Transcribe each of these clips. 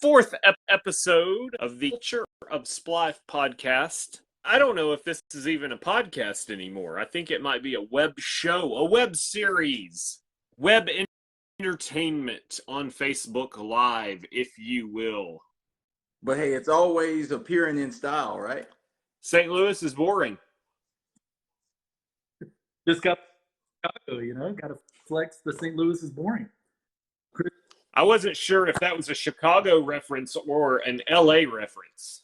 fourth episode of the Year of Splife podcast. I don't know if this is even a podcast anymore. I think it might be a web show, a web series, web entertainment on Facebook Live, if you will. But hey, it's always appearing in style, right? St. Louis is boring. Just got Chicago, got to flex the St. Louis is boring. I wasn't sure if that was a Chicago reference or an LA reference.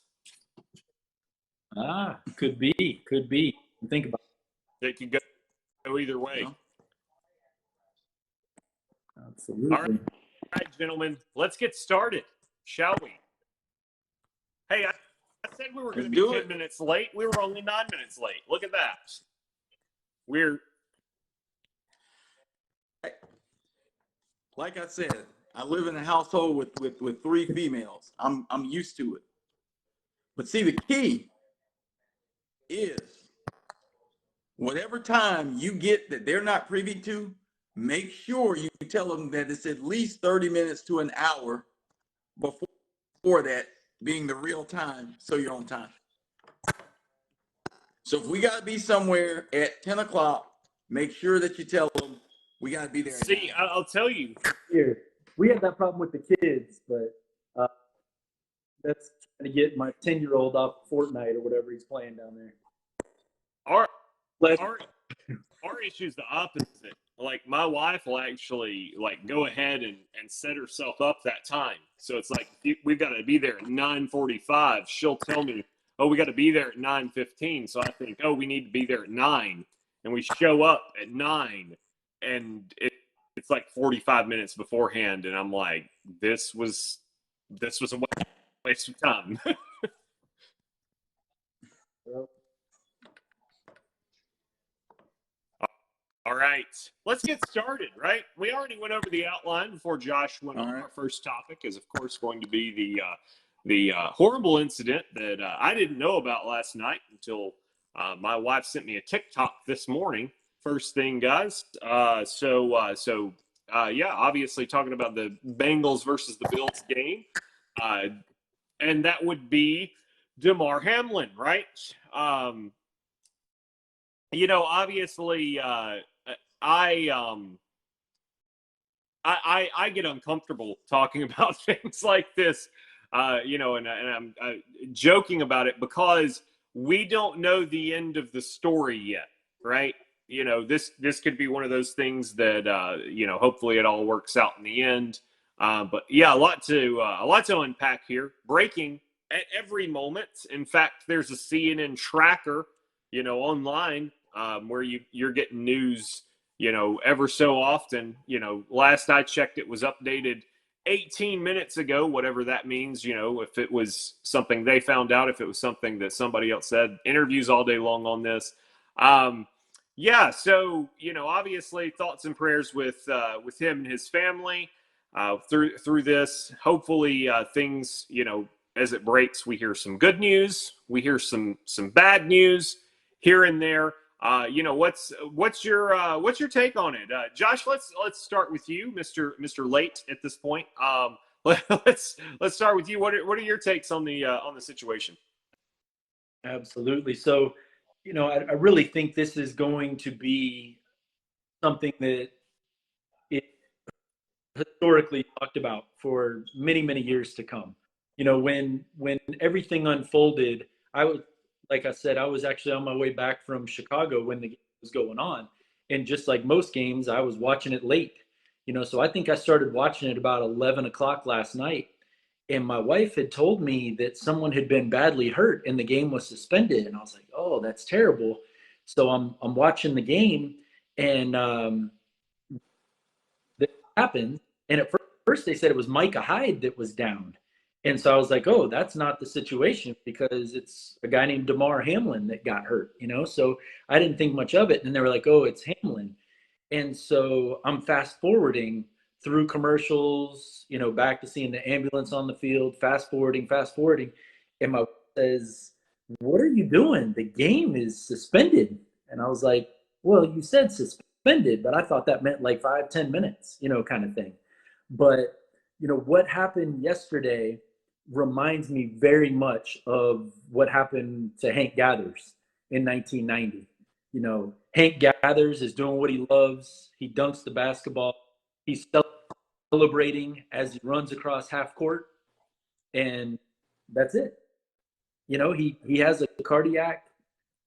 Could be. Think about it. It could go either way. Absolutely. All right, gentlemen, let's get started, shall we? Hey, I said we were going to be 10 minutes late. We were only 9 minutes late. Look at that. Like I said, I live in a household with three females. I'm used to it. But see, the key is whatever time you get that they're not privy to, make sure you tell them that it's at least 30 minutes to an hour before that being the real time, so you're on time. So if we got to be somewhere at 10 o'clock, make sure that you tell them we got to be there. See, I'll tell you. Here, we had that problem with the kids, but that's trying to get my 10-year-old off Fortnite or whatever he's playing down there. Our issue is the opposite. Like, my wife will actually go ahead and set herself up that time. So it's like, we've got to be there at 9:45. She'll tell me, oh, we got to be there at 9:15. So I think, oh, we need to be there at 9. And we show up at 9. And it's like 45 minutes beforehand. And I'm like, this was a waste of time. All right, let's get started, right? We already went over the outline before Josh went on. Our first topic is, of course, going to be the horrible incident that I didn't know about last night until my wife sent me a TikTok this morning. First thing, guys. Obviously talking about the Bengals versus the Bills game. And that would be Demar Hamlin, right? Obviously, I get uncomfortable talking about things like this, and I'm joking about it because we don't know the end of the story yet, right? This could be one of those things that hopefully it all works out in the end. But yeah, a lot to unpack here. Breaking at every moment. In fact, there's a CNN tracker, online where you're getting news, ever so often. Last I checked, it was updated 18 minutes ago, whatever that means. If it was something they found out, if it was something that somebody else said. Interviews all day long on this. So obviously thoughts and prayers with him and his family through this. Hopefully things, as it breaks, we hear some good news, we hear some bad news here and there. What's your take on it, Josh? Let's start with you, Mr. Late at this point. Let's start with you. What are your takes on the situation? Absolutely. So, I really think this is going to be something that it historically talked about for many, many years to come. When everything unfolded, like I said, I was actually on my way back from Chicago when the game was going on. And just like most games, I was watching it late, so I think I started watching it about 11 o'clock last night. And my wife had told me that someone had been badly hurt and the game was suspended. And I was like, oh, that's terrible. So I'm watching the game, and that happened. And at first they said it was Micah Hyde that was down. And so I was like, oh, that's not the situation, because it's a guy named Demar Hamlin that got hurt, So I didn't think much of it. And they were like, oh, it's Hamlin. And so I'm fast forwarding through commercials, back to seeing the ambulance on the field, fast forwarding. And my wife says, what are you doing? The game is suspended. And I was like, well, you said suspended, but I thought that meant like 5-10 minutes, kind of thing. But what happened yesterday reminds me very much of what happened to Hank Gathers in 1990. Hank Gathers is doing what he loves. He dunks the basketball. He's celebrating as he runs across half court, and that's it. He has a cardiac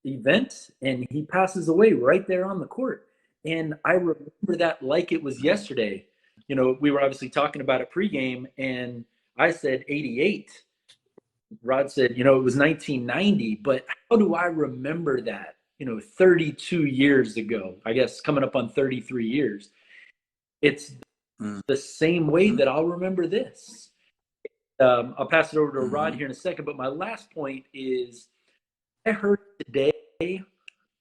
event and he passes away right there on the court. And I remember that like it was yesterday. We were obviously talking about it pregame, and I said 88. Rod said, it was 1990, but how do I remember that? 32 years ago, I guess coming up on 33 years. It's the same way that I'll remember this. I'll pass it over to Rod here in a second, but my last point is I heard today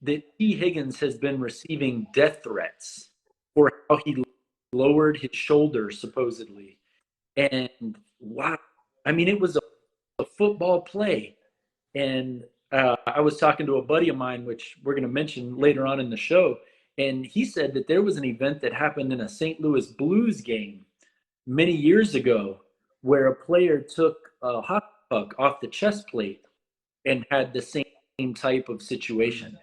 that T. Higgins has been receiving death threats for how he lowered his shoulder, supposedly. And wow, I mean, it was a football play. And I was talking to a buddy of mine, which we're going to mention later on in the show, and he said that there was an event that happened in a St. Louis Blues game many years ago where a player took a hot puck off the chest plate and had the same type of situation.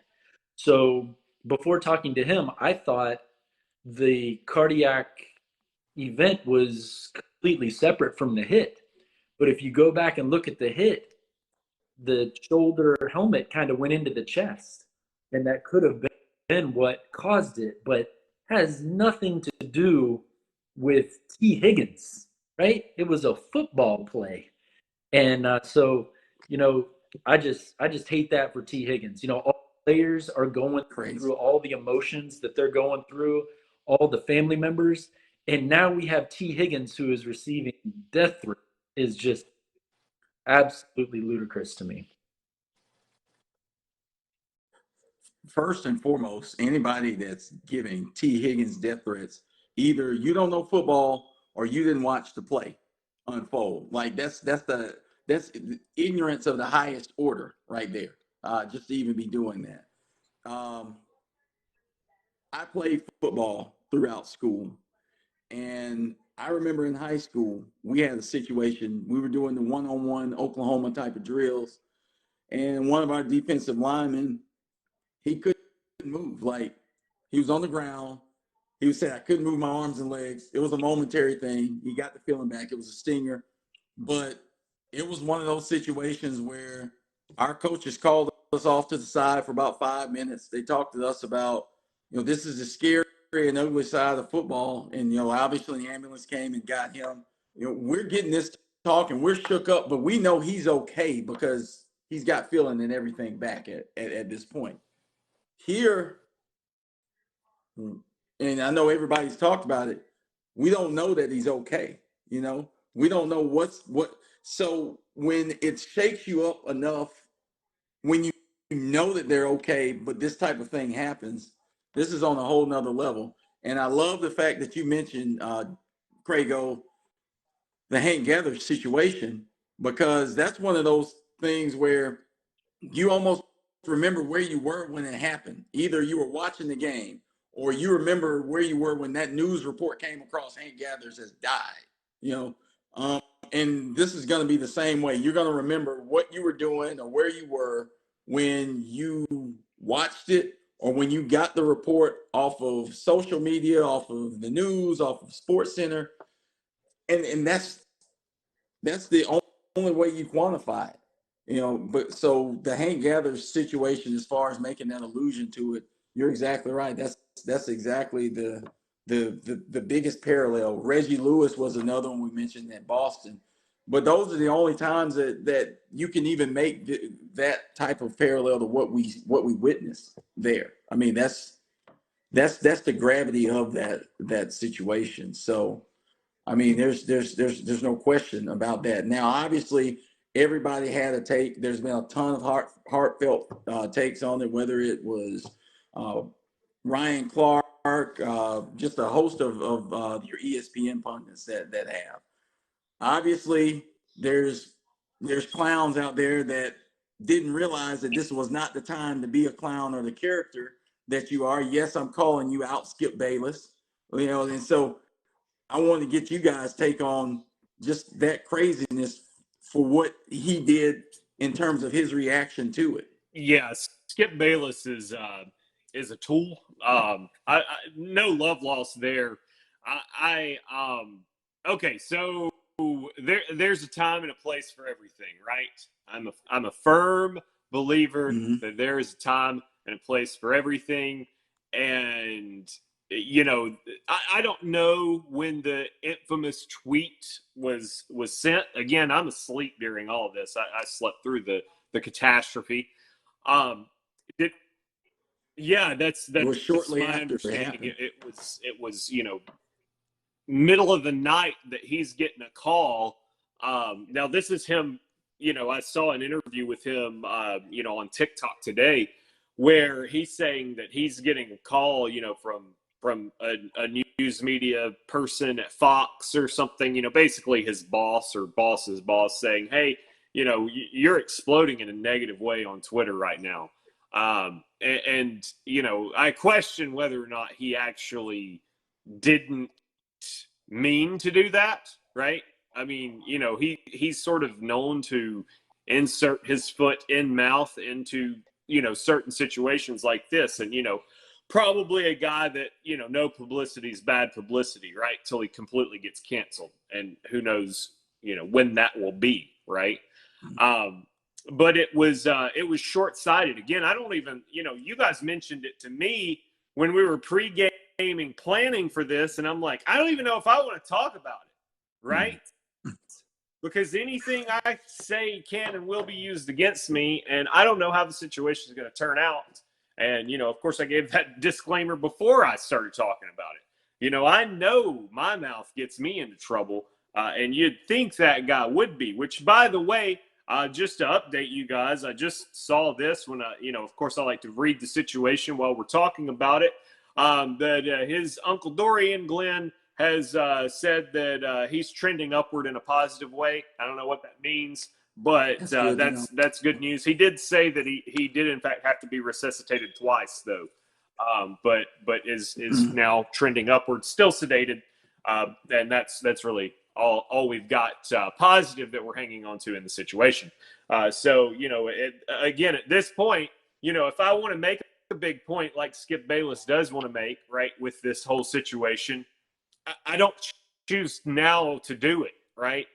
So before talking to him, I thought the cardiac event was completely separate from the hit. But if you go back and look at the hit, the shoulder helmet kind of went into the chest, and that could have been what caused it, but has nothing to do with T. Higgins, right? It was a football play. And so, I just hate that for T. Higgins. All players are going through all the emotions that they're going through, all the family members, and now we have T. Higgins who is receiving death threat. Is just absolutely ludicrous to me. First and foremost, anybody that's giving T. Higgins death threats, either you don't know football or you didn't watch the play unfold. Like that's ignorance of the highest order right there. Just to even be doing that. I played football throughout school, and I remember in high school we had a situation. We were doing the one-on-one Oklahoma type of drills, and one of our defensive linemen, he couldn't move. Like, he was on the ground. He was saying, I couldn't move my arms and legs. It was a momentary thing. He got the feeling back. It was a stinger. But it was one of those situations where our coaches called us off to the side for about 5 minutes. They talked to us about, this is the scary and ugly side of football. And, obviously the ambulance came and got him. We're getting this talk and we're shook up, but we know he's okay because he's got feeling and everything back at this point. Here, and I know everybody's talked about it, we don't know that he's okay. We don't know what. So when it shakes you up enough, when you know that they're okay, but this type of thing happens, this is on a whole nother level. And I love the fact that you mentioned, Craigo, the Hank Gathers situation, because that's one of those things where you almost remember where you were when it happened. Either you were watching the game or you remember where you were when that news report came across Hank Gathers has died, and this is going to be the same way. You're going to remember what you were doing or where you were when you watched it or when you got the report off of social media, off of the news, off of Sports Center. And that's the only way you quantify it. But so the Hank Gathers situation, as far as making that allusion to it, you're exactly right. That's exactly the biggest parallel. Reggie Lewis was another one we mentioned at Boston, but those are the only times that you can even make that type of parallel to what we witnessed there. I mean, that's the gravity of that situation. So, I mean, there's no question about that. Now, obviously, everybody had a take. There's been a ton of heartfelt takes on it, whether it was Ryan Clark, just a host of your ESPN pundits that have. Obviously, there's clowns out there that didn't realize that this was not the time to be a clown or the character that you are. Yes, I'm calling you out, Skip Bayless. And so I want to get you guys' take on just that craziness for what he did in terms of his reaction to it. Yes, Skip Bayless is a tool. No love lost there. Okay, so there's a time and a place for everything, right? I'm a firm believer that there is a time and a place for everything, and I don't know when the infamous tweet was sent. Again, I'm asleep during all of this. I slept through the catastrophe. Um, it, yeah, that's It was shortly my after it understanding. happened. It was middle of the night that he's getting a call. Now this is him. I saw an interview with him. On TikTok today, where he's saying that he's getting a call. From a news media person at Fox or something. Basically his boss or boss's boss saying, "Hey, you're exploding in a negative way on Twitter right now." I question whether or not he actually didn't mean to do that, right? I mean, he's sort of known to insert his foot in mouth into, certain situations like this. And, probably a guy that, no publicity is bad publicity, right? Till he completely gets canceled. And who knows, when that will be, right? But it was short-sighted. Again, I don't even, you guys mentioned it to me when we were pre-gaming planning for this, and I'm like, I don't even know if I want to talk about it, right? Because anything I say can and will be used against me, and I don't know how the situation is going to turn out. And, of course, I gave that disclaimer before I started talking about it. I know my mouth gets me into trouble, and you'd think that guy would be, which, by the way, just to update you guys, I just saw this when of course, I like to read the situation while we're talking about it. That his Uncle Dorian Glenn has said that he's trending upward in a positive way. I don't know what that means, but that's good news. He did say that he did in fact have to be resuscitated twice, though, but is now trending upward, still sedated, and that's really all we've got positive that we're hanging on to in the situation. So again, at this point, if I want to make a big point like Skip Bayless does want to make, right, with this whole situation, I don't choose now to do it, right?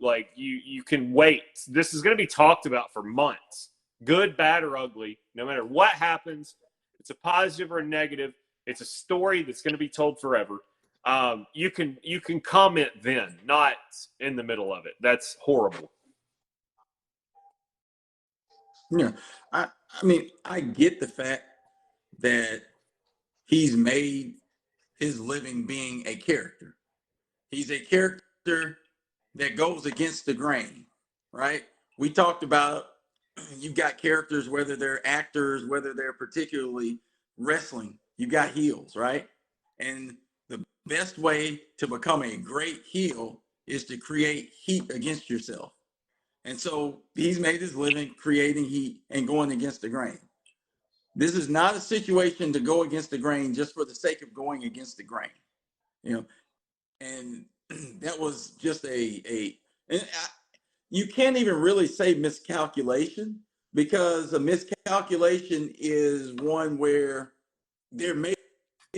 Like you can wait. This is going to be talked about for months, good, bad, or ugly. No matter what happens, it's a positive or a negative. It's a story that's going to be told forever. You can comment then, not in the middle of it. That's horrible. Yeah, I mean, I get the fact that he's made his living being a character. He's a character that goes against the grain, right? We talked about you've got characters, whether they're actors, whether they're particularly wrestling, you got heels, right? And the best way to become a great heel is to create heat against yourself. And so he's made his living creating heat and going against the grain. This is not a situation to go against the grain just for the sake of going against the grain, and that was just you can't even really say miscalculation, because a miscalculation is one where there may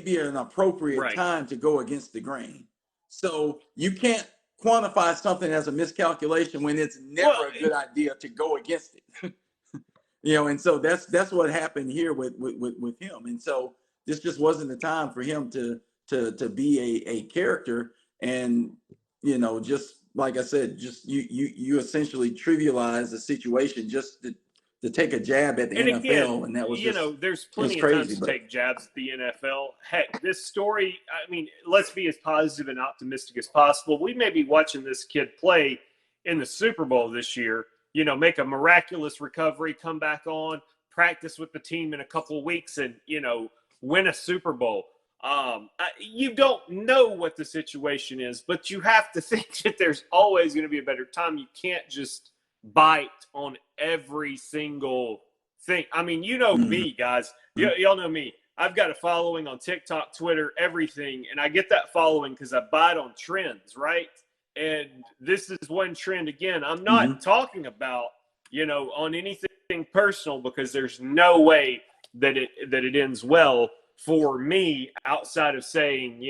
be an appropriate time to go against the grain. So you can't quantify something as a miscalculation when it's never a good idea to go against it. And so that's what happened here with him. And so this just wasn't the time for him to be a character. And just like I said, just you essentially trivialize the situation just to take a jab at the NFL, again, and that was just, there's plenty of times to take jabs at the NFL. Heck, this story, I mean, let's be as positive and optimistic as possible. We may be watching this kid play in the Super Bowl this year, make a miraculous recovery, come back on, practice with the team in a couple of weeks, and, win a Super Bowl. You don't know what the situation is, but you have to think that there's always going to be a better time. You can't just bite on every single thing. I mean, me, guys. Y'all know me. I've got a following on TikTok, Twitter, everything, and I get that following because I buy it on trends, right? And this is one trend again. I'm not talking about, on anything personal, because there's no way that it ends well for me outside of saying,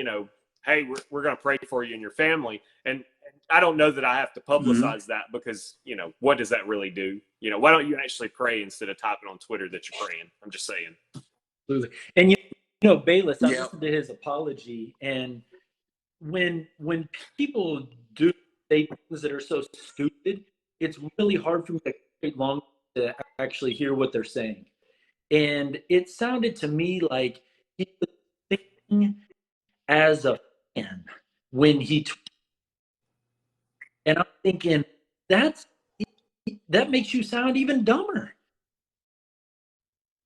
hey, we're going to pray for you and your family. And I don't know that I have to publicize that, because, what does that really do? Why don't you actually pray instead of typing on Twitter that you're praying? I'm just saying. Absolutely. And Bayless, I listened to his apology, and when people do say things that are so stupid, it's really hard for me to wait long to actually hear what they're saying. And it sounded to me like he was thinking as a fan when he and I'm thinking that makes you sound even dumber.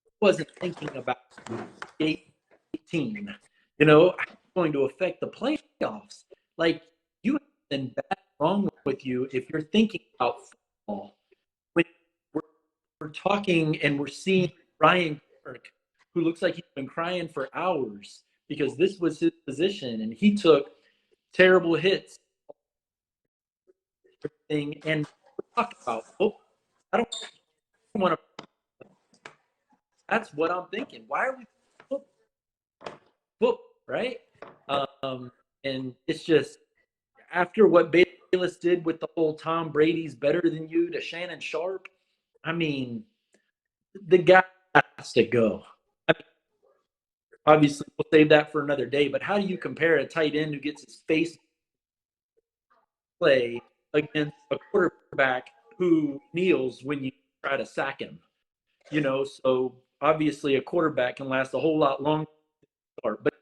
I wasn't thinking about 18, going to affect the playoffs. Like, you have been bad wrong with you if you're thinking about football. When we're talking and we're seeing Ryan Kirk, who looks like he's been crying for hours because this was his position and he took terrible hits. And we're talking about, I don't want to. That's what I'm thinking. Why are we right? And it's just, after what Bayless did with the whole Tom Brady's better than you to Shannon Sharp, I mean, the guy has to go. I mean, obviously, we'll save that for another day, but how do you compare a tight end who gets his face play against a quarterback who kneels when you try to sack him? So obviously a quarterback can last a whole lot longer. But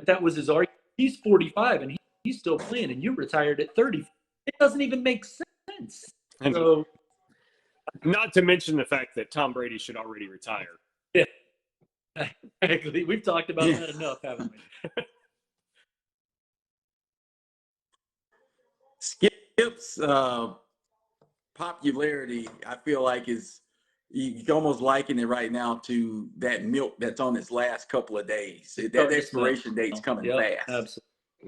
that was his argument. He's 45 and he's still playing, and you retired at 30. It doesn't even make sense. So, not to mention the fact that Tom Brady should already retire. Yeah, exactly. We've talked about that enough, haven't we? Skip's popularity, I feel like, is, you can almost liken it right now to that milk that's on its last couple of days. That expiration date's coming fast. Absolutely.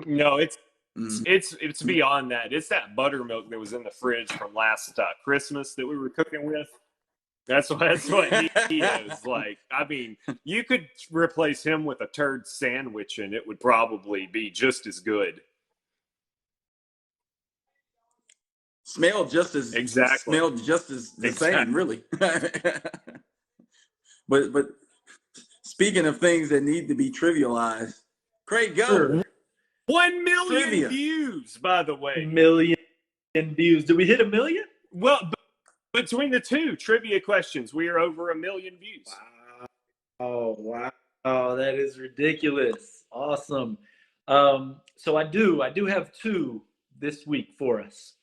No, it's beyond that. It's that buttermilk that was in the fridge from last Christmas that we were cooking with. That's what he is. Like, I mean, you could replace him with a turd sandwich and it would probably be just as good. Smelled just as the same, really. But speaking of things that need to be trivialized, Craig, go. Sure. 1 million views, by the way. 1 million views. Did we hit 1 million? Well, between the two trivia questions, we are over 1 million views. Wow. Oh, wow. Oh, that is ridiculous. Awesome. So I do have two this week for us.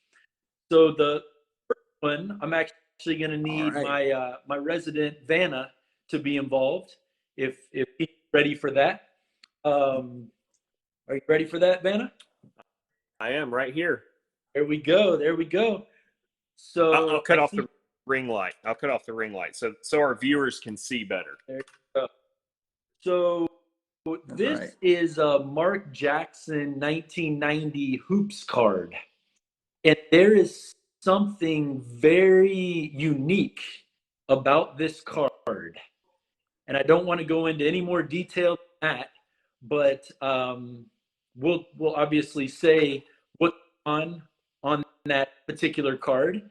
So the first one, I'm actually going to need my resident Vanna to be involved if he's ready for that. Are you ready for that, Vanna? I am right here. There we go. So I'll cut off the ring light. So our viewers can see better. There you go. So this is a Mark Jackson 1990 hoops card. And there is something very unique about this card. And I don't want to go into any more detail than that, but we'll obviously say what's on that particular card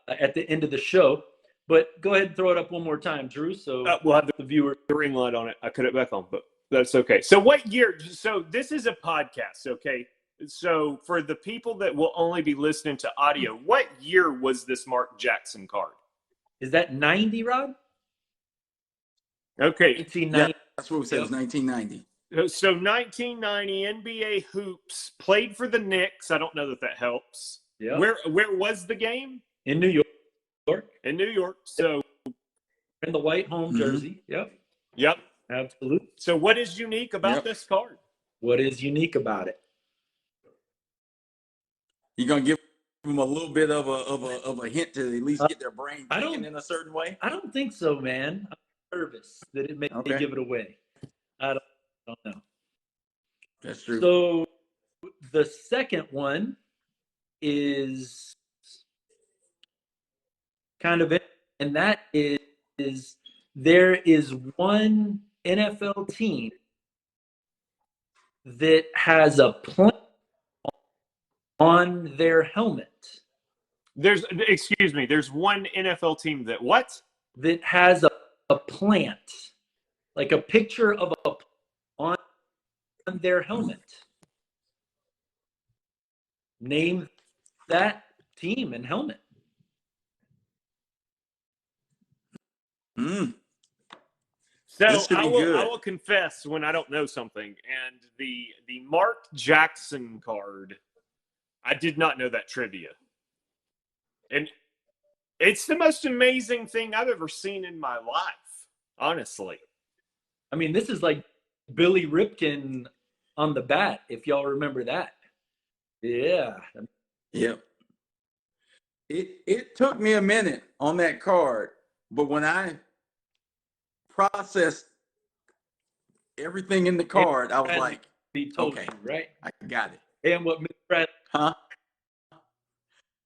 at the end of the show. But go ahead and throw it up one more time, Drew. So we'll have the viewer ring light on it. I cut it back on, but that's okay. So what year? So this is a podcast, okay? So for the people that will only be listening to audio, what year was this Mark Jackson card? Is that 90, Rod? Okay. 1990. Yeah, that's what we said. It was 1990. So 1990 NBA hoops, played for the Knicks. I don't know that helps. Yeah. Where was the game? In New York. In New York. So in the white home jersey. Yep. Absolutely. So what is unique about this card? What is unique about it? You're gonna give them a little bit of a hint to at least get their brain thinking in a certain way? I don't think so, man. I'm nervous that it may give it away. I don't know. That's true. So the second one is kind of it, and that is there is one NFL team that has a plant on their helmet. Excuse me, there's one NFL team that what? That has a plant, like a picture of a on their helmet. Name that team and helmet. So This should I be will good. confess when I don't know something. And the Mark Jackson card, I did not know that trivia. And it's the most amazing thing I've ever seen in my life, honestly. I mean, this is like Billy Ripken on the bat, if y'all remember that. Yeah. Yep. It took me a minute on that card, but when I processed everything in the card, I was like, okay, you, right? I got it. And what Miss Brad? Huh?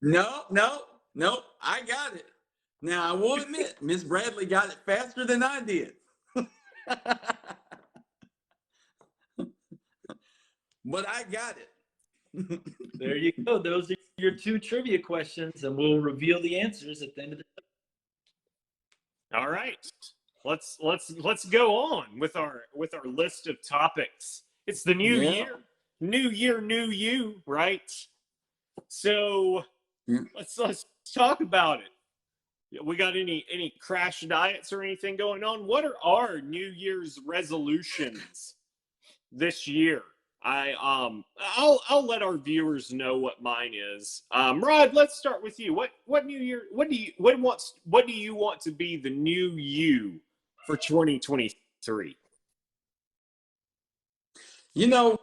No, I got it. Now I will admit, Miss Bradley got it faster than I did. But I got it. There you go. Those are your two trivia questions, and we'll reveal the answers at the end of the show. All right. Let's go on with our list of topics. It's the new year. New year, new you, right? So let's talk about it. We got any crash diets or anything going on? What are our New Year's resolutions this year? I'll let our viewers know what mine is. Rod, let's start with you. What New Year? What do you want to be the new you for 2023? You know,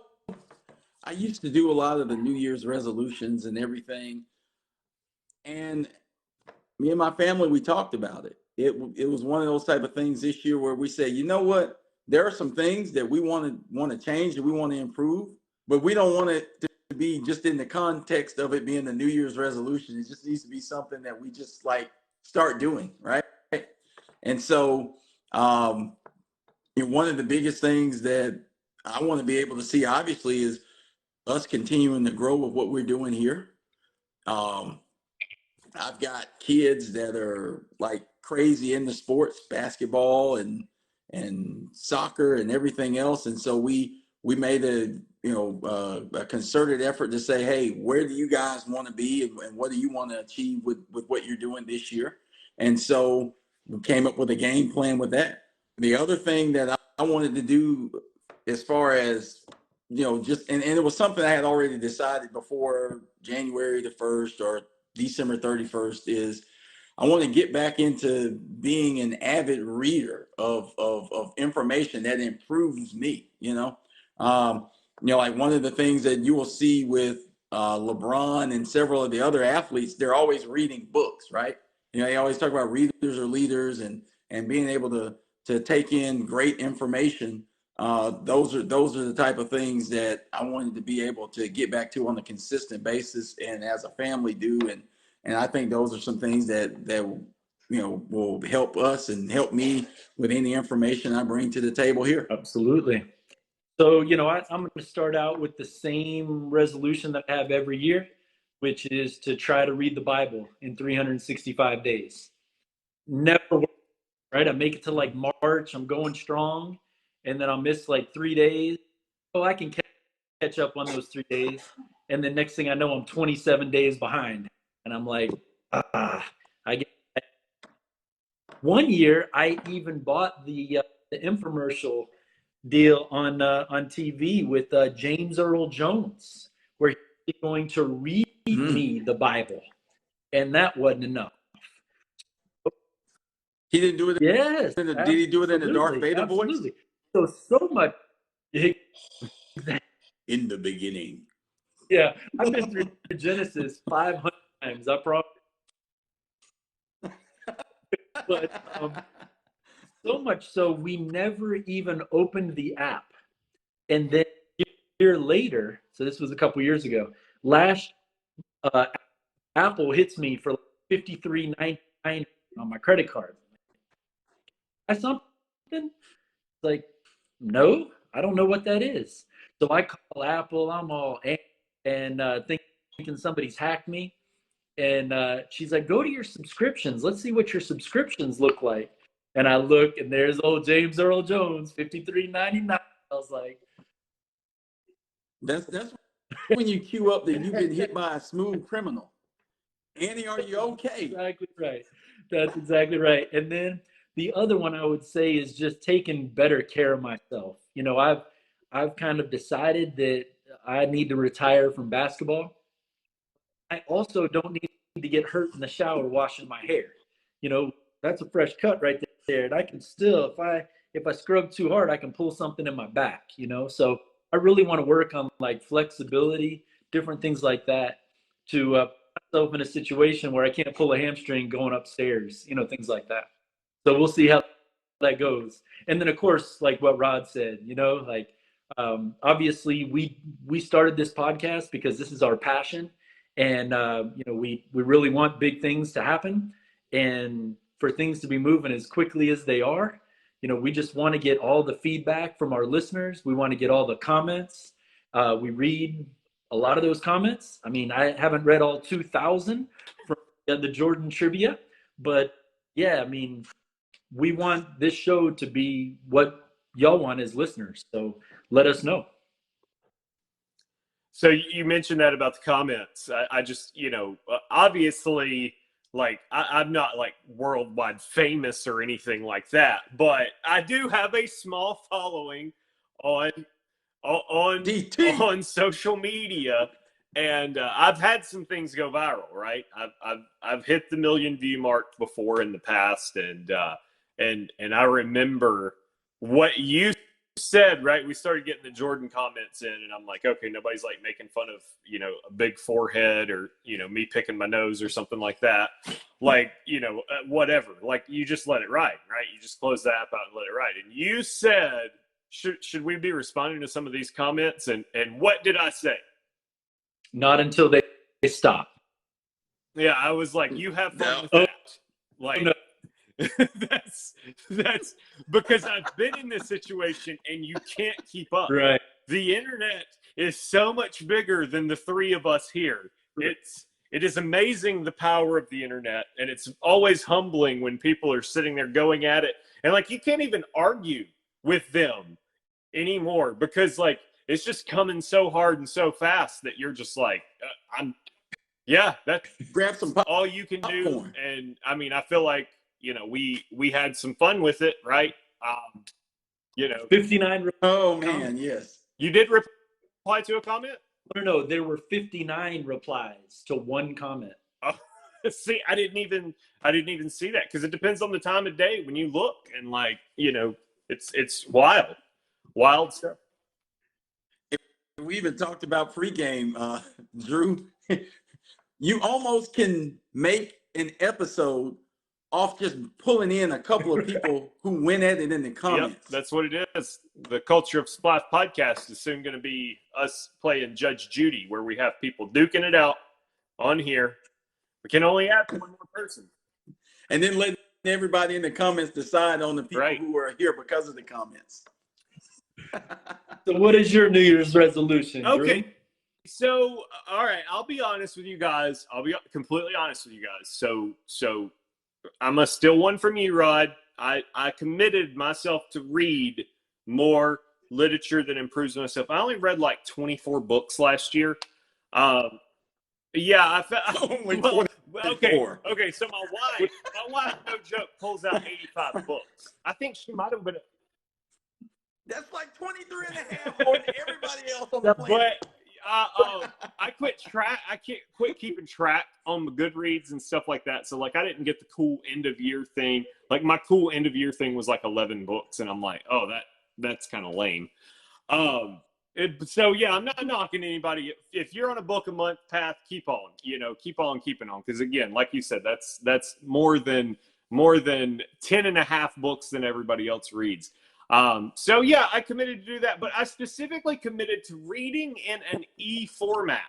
I used to do a lot of the New Year's resolutions and everything, and me and my family, we talked about it. It was one of those type of things this year where we say, you know what? There are some things that we want to change, that we want to improve, but we don't want it to be just in the context of it being the New Year's resolution. It just needs to be something that we just like start doing, right? And so, one of the biggest things that I want to be able to see, obviously, is us continuing to grow with what we're doing here. I've got kids that are like crazy into sports, basketball and soccer and everything else, and so we made a concerted effort to say, hey, where do you guys want to be, and what do you want to achieve with what you're doing this year? And so we came up with a game plan with that. The other thing that I wanted to do, as far as just and it was something I had already decided before January the 1st or December 31st, is I want to get back into being an avid reader of information that improves me. Like one of the things that you will see with LeBron and several of the other athletes, they're always reading books, right? They always talk about readers or leaders, and being able to take in great information. Those are the type of things that I wanted to be able to get back to on a consistent basis, and as a family do. And I think those are some things that will help us and help me with any information I bring to the table here. Absolutely. So, I'm going to start out with the same resolution that I have every year, which is to try to read the Bible in 365 days. Never works, right? I make it to like March, I'm going strong, and then I'll miss like 3 days. Oh, I can catch up on those 3 days. And then next thing I know, I'm 27 days behind. And I'm like, I get. One year, I even bought the infomercial deal on TV with James Earl Jones, where he's going to read me the Bible, and that wasn't enough. He didn't do it. Yes. Did he do it in the Darth Vader voice? So much. In the beginning. Yeah, I've been through Genesis 500 times. I promise. But So much so we never even opened the app. And then a year later, so this was a couple years ago, last uh, Apple hits me for like $53.99 on my credit card. That's something? Like, no, I don't know what that is. So I call Apple. I'm all and thinking somebody's hacked me. And she's like, go to your subscriptions. Let's see what your subscriptions look like. And I look, and there's old James Earl Jones, $53.99. I was like, That's when you queue up that you've been hit by a smooth criminal. Annie, are you okay? Exactly right. That's exactly right. And then the other one I would say is just taking better care of myself. You know, I've kind of decided that I need to retire from basketball. I also don't need to get hurt in the shower washing my hair. You know, that's a fresh cut right there. And I can still, if I scrub too hard, I can pull something in my back, you know. So I really want to work on like flexibility, different things like that to put myself in a situation where I can't pull a hamstring going upstairs, you know, things like that. So we'll see how that goes. And then of course, like what Rod said, you know, like obviously we started this podcast because this is our passion, and you know, we really want big things to happen, and for things to be moving as quickly as they are. You know, we just want to get all the feedback from our listeners. We want to get all the comments. We read a lot of those comments. I mean, I haven't read all 2,000 from the Jordan trivia, but yeah, I mean, we want this show to be what y'all want as listeners. So let us know. So you mentioned that about the comments. I just, you know, obviously, like I'm not like worldwide famous or anything like that, but I do have a small following on on social media, and I've had some things go viral. Right, I've hit the 1,000,000 view mark before in the past, and I remember what you said, right? We started getting the Jordan comments in, and I'm like, okay, nobody's like making fun of, you know, a big forehead or, you know, me picking my nose or something like that. Like, you know, whatever. Like, you just let it ride, right? You just close the app out and let it ride. And you said, should we be responding to some of these comments? And what did I say? Not until they stop. Yeah, I was like, you have fun with that. Like, no. that's because I've been in this situation and you can't keep up. Right. The internet is so much bigger than the three of us here. It is amazing the power of the internet, and it's always humbling when people are sitting there going at it, and like you can't even argue with them anymore because like it's just coming so hard and so fast that you're just like that's grab some all you can do. And I mean, I feel like, you know, we had some fun with it, right? You know, 59. Oh man, yes. You did reply to a comment? No, there were 59 replies to one comment. Oh, see, I didn't even see that because it depends on the time of day when you look, and like, you know, it's wild stuff. We even talked about pregame, Drew. You almost can make an episode off just pulling in a couple of people who went at it in the comments. Yep, that's what it is. The Culture of Splife podcast is soon going to be us playing Judge Judy, where we have people duking it out on here. We can only add one more person. And then letting everybody in the comments decide on the people who are here because of the comments. So what is your New Year's resolution, Okay. Drew? So, all right, I'll be honest with you guys. I'll be completely honest with you guys. So I'm a still one from you, Rod. I committed myself to read more literature that improves myself. I only read like 24 books last year. Yeah, I felt okay. So my wife, no joke, pulls out 85 books. I think she might have been. That's like 23 and a half more than everybody else on the planet. But I quit keeping track on the Goodreads and stuff like that. So like I didn't get the cool end of year thing. Like my cool end of year thing was like 11 books, and I'm like, oh, that's kind of lame. So yeah, I'm not knocking anybody. If you're on a book a month path, keep on. You know, keep on keeping on. Because again, like you said, that's more than more than 10 and a half books than everybody else reads. So yeah, I committed to do that, but I specifically committed to reading in an e-format.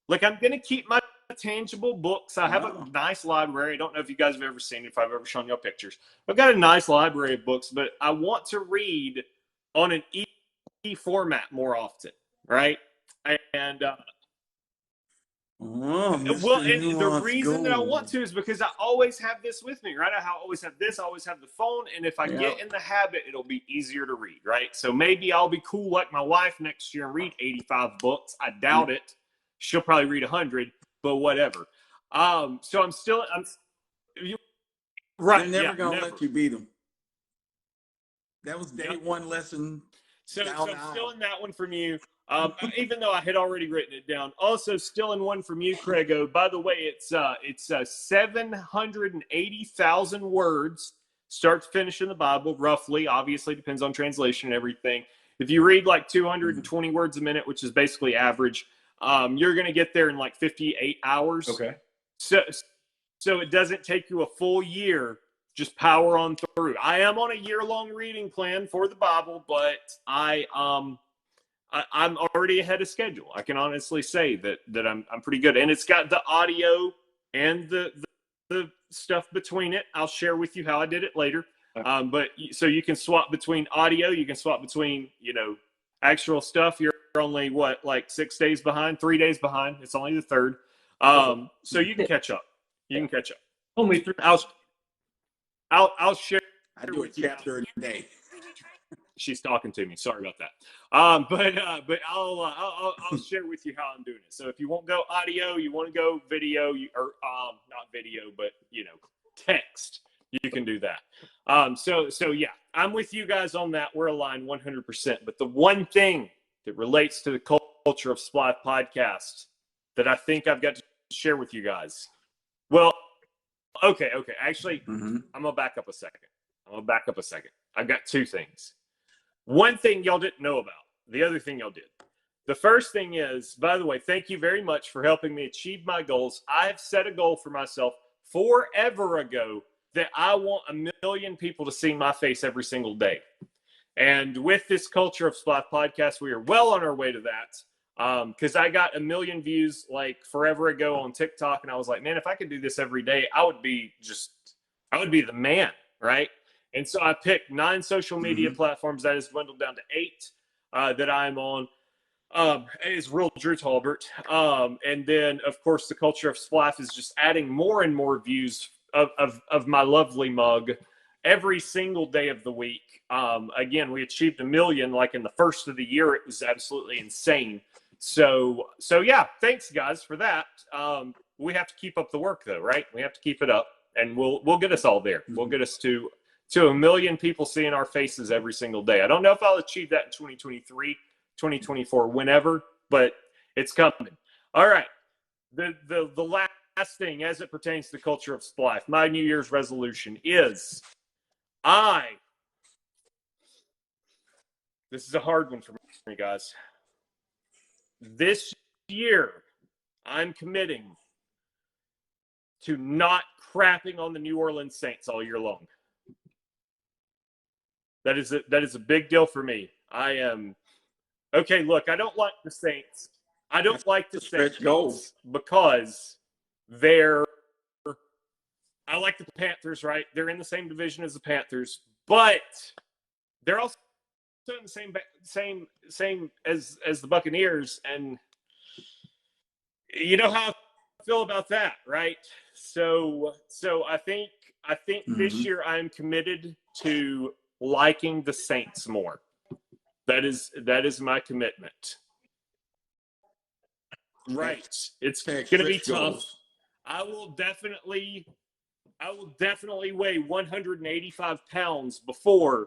Like, I'm going to keep my tangible books. I have a nice library. I don't know if you guys have ever seen it, if I've ever shown you pictures. I've got a nice library of books, but I want to read on an e-format more often, right? And well, and the reason that I want to is because I always have this with me, right? I always have this, I always have the phone, and if I get in the habit, it'll be easier to read, right? So maybe I'll be cool like my wife next year and read 85 books. I doubt it. She'll probably read 100, but whatever. So right. They're never gonna let you beat them. That was day one lesson. So I'm still in that one from you. Even though I had already written it down. Also still in one from you, Craigo. By the way, it's 780,000 words, start to finish in the Bible, roughly. Obviously, depends on translation and everything. If you read like 220 words a minute, which is basically average, you're going to get there in like 58 hours. Okay. So it doesn't take you a full year. Just power on through. I am on a year-long reading plan for the Bible, but I'm already ahead of schedule. I can honestly say that I'm pretty good, and it's got the audio and the stuff between it. I'll share with you how I did it later. But so you can swap between audio, you can swap between actual stuff. You're only like 6 days behind, 3 days behind. It's only the third. So you can catch up. You can catch up. Only 3. I'll share. I do a chapter a day. She's talking to me. Sorry about that. But I'll share with you how I'm doing it. So if you won't go audio, you want to go video, or not video, but text, you can do that. So yeah, I'm with you guys on that. We're aligned 100%. But the one thing that relates to the Culture of Splife podcast that I think I've got to share with you guys. Well, okay. Actually, I'm gonna back up a second. I've got two things. One thing y'all didn't know about. The other thing y'all did. The first thing is, by the way, thank you very much for helping me achieve my goals. I've set a goal for myself forever ago that I want 1 million people to see my face every single day. And with this Culture of Splife podcast, we are well on our way to that. Because I got 1 million views like forever ago on TikTok, and I was like, man, if I could do this every day, I would be the man, right? And so I picked 9 social media platforms. That has dwindled down to 8 that I'm on. Is Real Drew Talbert. And then, of course, the Culture of Splife is just adding more and more views of my lovely mug every single day of the week. Again, we achieved 1 million like in the first of the year. It was absolutely insane. So yeah, thanks guys for that. We have to keep up the work though, right? We have to keep it up, and we'll get us all there. We'll get us to 1 million people seeing our faces every single day. I don't know if I'll achieve that in 2023, 2024, whenever, but it's coming. All right. The last thing as it pertains to the Culture of Splife, my New Year's resolution is this is a hard one for me, guys. This year, I'm committing to not crapping on the New Orleans Saints all year long. That is a big deal for me. I am okay. Look, I don't like the Saints. I don't like the Saints because they're. I like the Panthers, right? They're in the same division as the Panthers, but they're also in the same as the Buccaneers, and you know how I feel about that, right? So I think this year I'm committed to liking the Saints more. That is my commitment. Right. It's going to be tough. I will definitely weigh 185 pounds before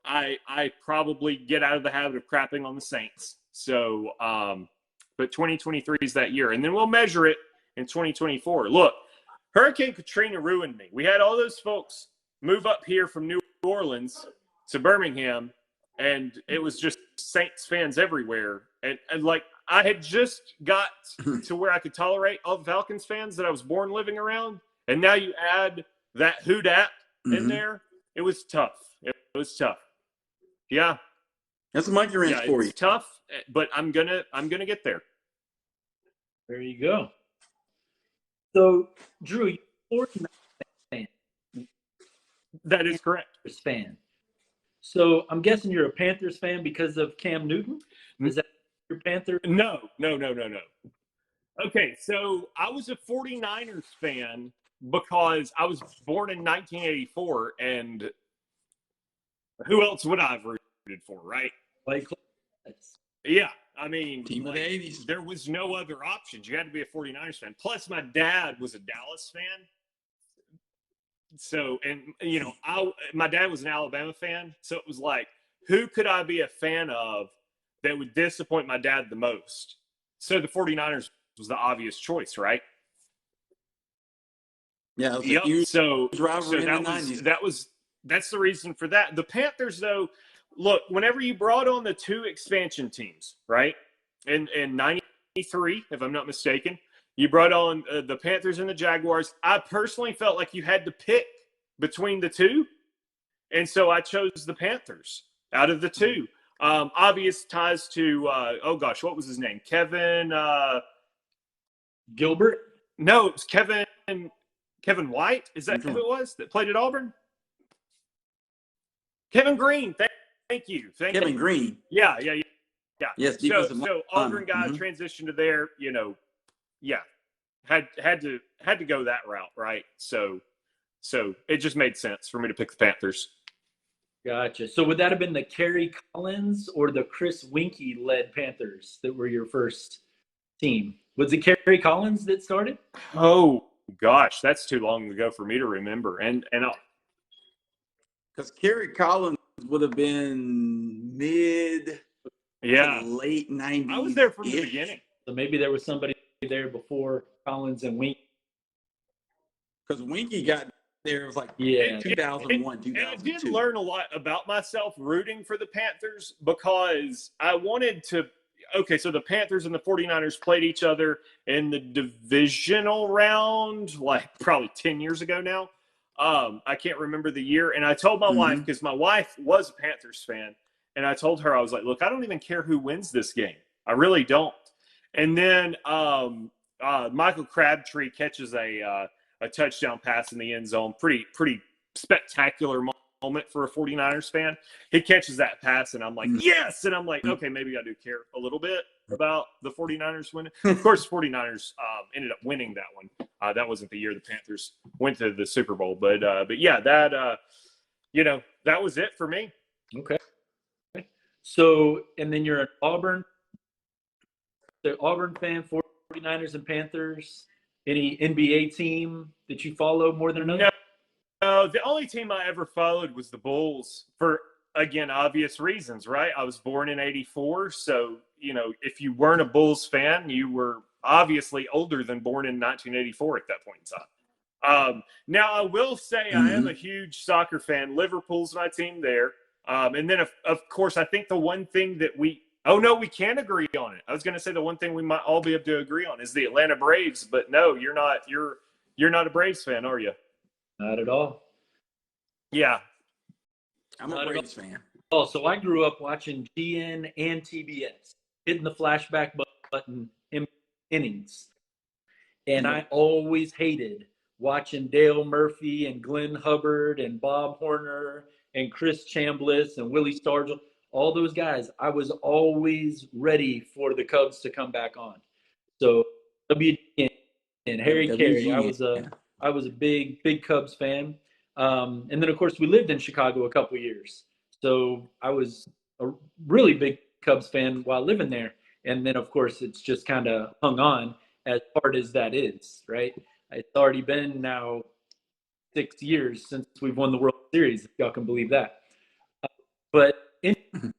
I probably get out of the habit of crapping on the Saints. So, but 2023 is that year. And then we'll measure it in 2024. Look, Hurricane Katrina ruined me. We had all those folks move up here from New Orleans to Birmingham, and it was just Saints fans everywhere. And like, I had just got to where I could tolerate all the Falcons fans that I was born living around. And now you add that who dat in Mhm. there, it was tough. It was tough. Yeah. That's a monkey wrench Yeah, for you. it's tough, but I'm gonna get there. There you go. So, Drew, you're a 49ers That is correct. fan. So I'm guessing you're a Panthers fan because of Cam Newton? Is that your Panther? No. Okay, so I was a 49ers fan because I was born in 1984, and who else would I have rooted for, right? Like, Yeah, I mean, Team of the 80s. there was no other options. You had to be a 49ers fan. Plus, my dad was a Dallas fan. So, and, you know, my dad was an Alabama fan. So it was like, who could I be a fan of that would disappoint my dad the most? So the 49ers was the obvious choice, right? Yeah, it was Yep. a huge So rivalry in the that 90s. that's the reason for that. The Panthers, though, look, whenever you brought on the two expansion teams, right? In '93, if I'm not mistaken, you brought on the Panthers and the Jaguars. I personally felt like you had to pick between the two, and so I chose the Panthers out of the two. Obvious ties to oh gosh, what was his name? Kevin Gilbert? No, it was Kevin White. Is that who it was that played at Auburn? Kevin Green. Thank you. Kevin Green. Yeah. Yes. So Auburn guy transitioned to there. You know, yeah, had to go that route, right? So it just made sense for me to pick the Panthers. Gotcha. So would that have been the Kerry Collins or the Chris Winkie led Panthers that were your first team? Was it Kerry Collins that started? Oh gosh, that's too long ago for me to remember. And because Kerry Collins would have been mid to late 90s. I was there from the beginning. So maybe there was somebody there before Collins and Winkie. Because Winkie got there, it was like 2001, 2002. And I did learn a lot about myself rooting for the Panthers because I wanted to. Okay, so the Panthers and the 49ers played each other in the divisional round, like probably 10 years ago now. I can't remember the year. And I told my wife, because my wife was a Panthers fan, and I told her, I was like, look, I don't even care who wins this game. I really don't. And then Michael Crabtree catches a touchdown pass in the end zone. Pretty spectacular moment for a 49ers fan. He catches that pass, and I'm like, yes! And I'm like, okay, maybe I do care a little bit about the 49ers winning. Of course, 49ers ended up winning that one. That wasn't the year the Panthers went to the Super Bowl. But yeah, that, that was it for me. Okay. So, and then you're an Auburn fan, 49ers and Panthers. Any NBA team that you follow more than another? No, the only team I ever followed was the Bulls for, again, obvious reasons, right? I was born in '84, so, if you weren't a Bulls fan, you were obviously older than born in 1984 at that point in time. Now, I will say I am a huge soccer fan. Liverpool's my team there. And then, of course, I think the one thing that we can agree on it. I was going to say the one thing we might all be able to agree on is the Atlanta Braves, but no, you're not. You're not a Braves fan, are you? Not at all. Yeah. I'm a Braves fan. Oh, so I grew up watching GN and TBS, hitting the flashback button in innings. And I always hated watching Dale Murphy and Glenn Hubbard and Bob Horner and Chris Chambliss and Willie Stargell, all those guys. I was always ready for the Cubs to come back on. So WGN and Harry Carey, I was a big Cubs fan. And then, of course, we lived in Chicago a couple of years. So I was a really big Cubs fan while living there. And then, of course, it's just kind of hung on as hard as that is, right? It's already been now 6 years since we've won the World Series, if y'all can believe that. But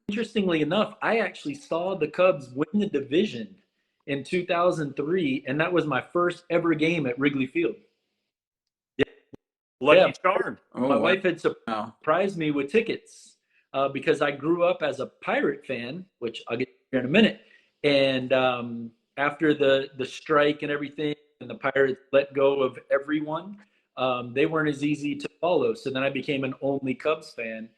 interestingly enough, I actually saw the Cubs win the division in 2003, and that was my first ever game at Wrigley Field. Lucky charm. My wife had surprised me with tickets because I grew up as a Pirate fan, which I'll get to here in a minute. And after the strike and everything, and the Pirates let go of everyone, they weren't as easy to follow. So then I became an only Cubs fan.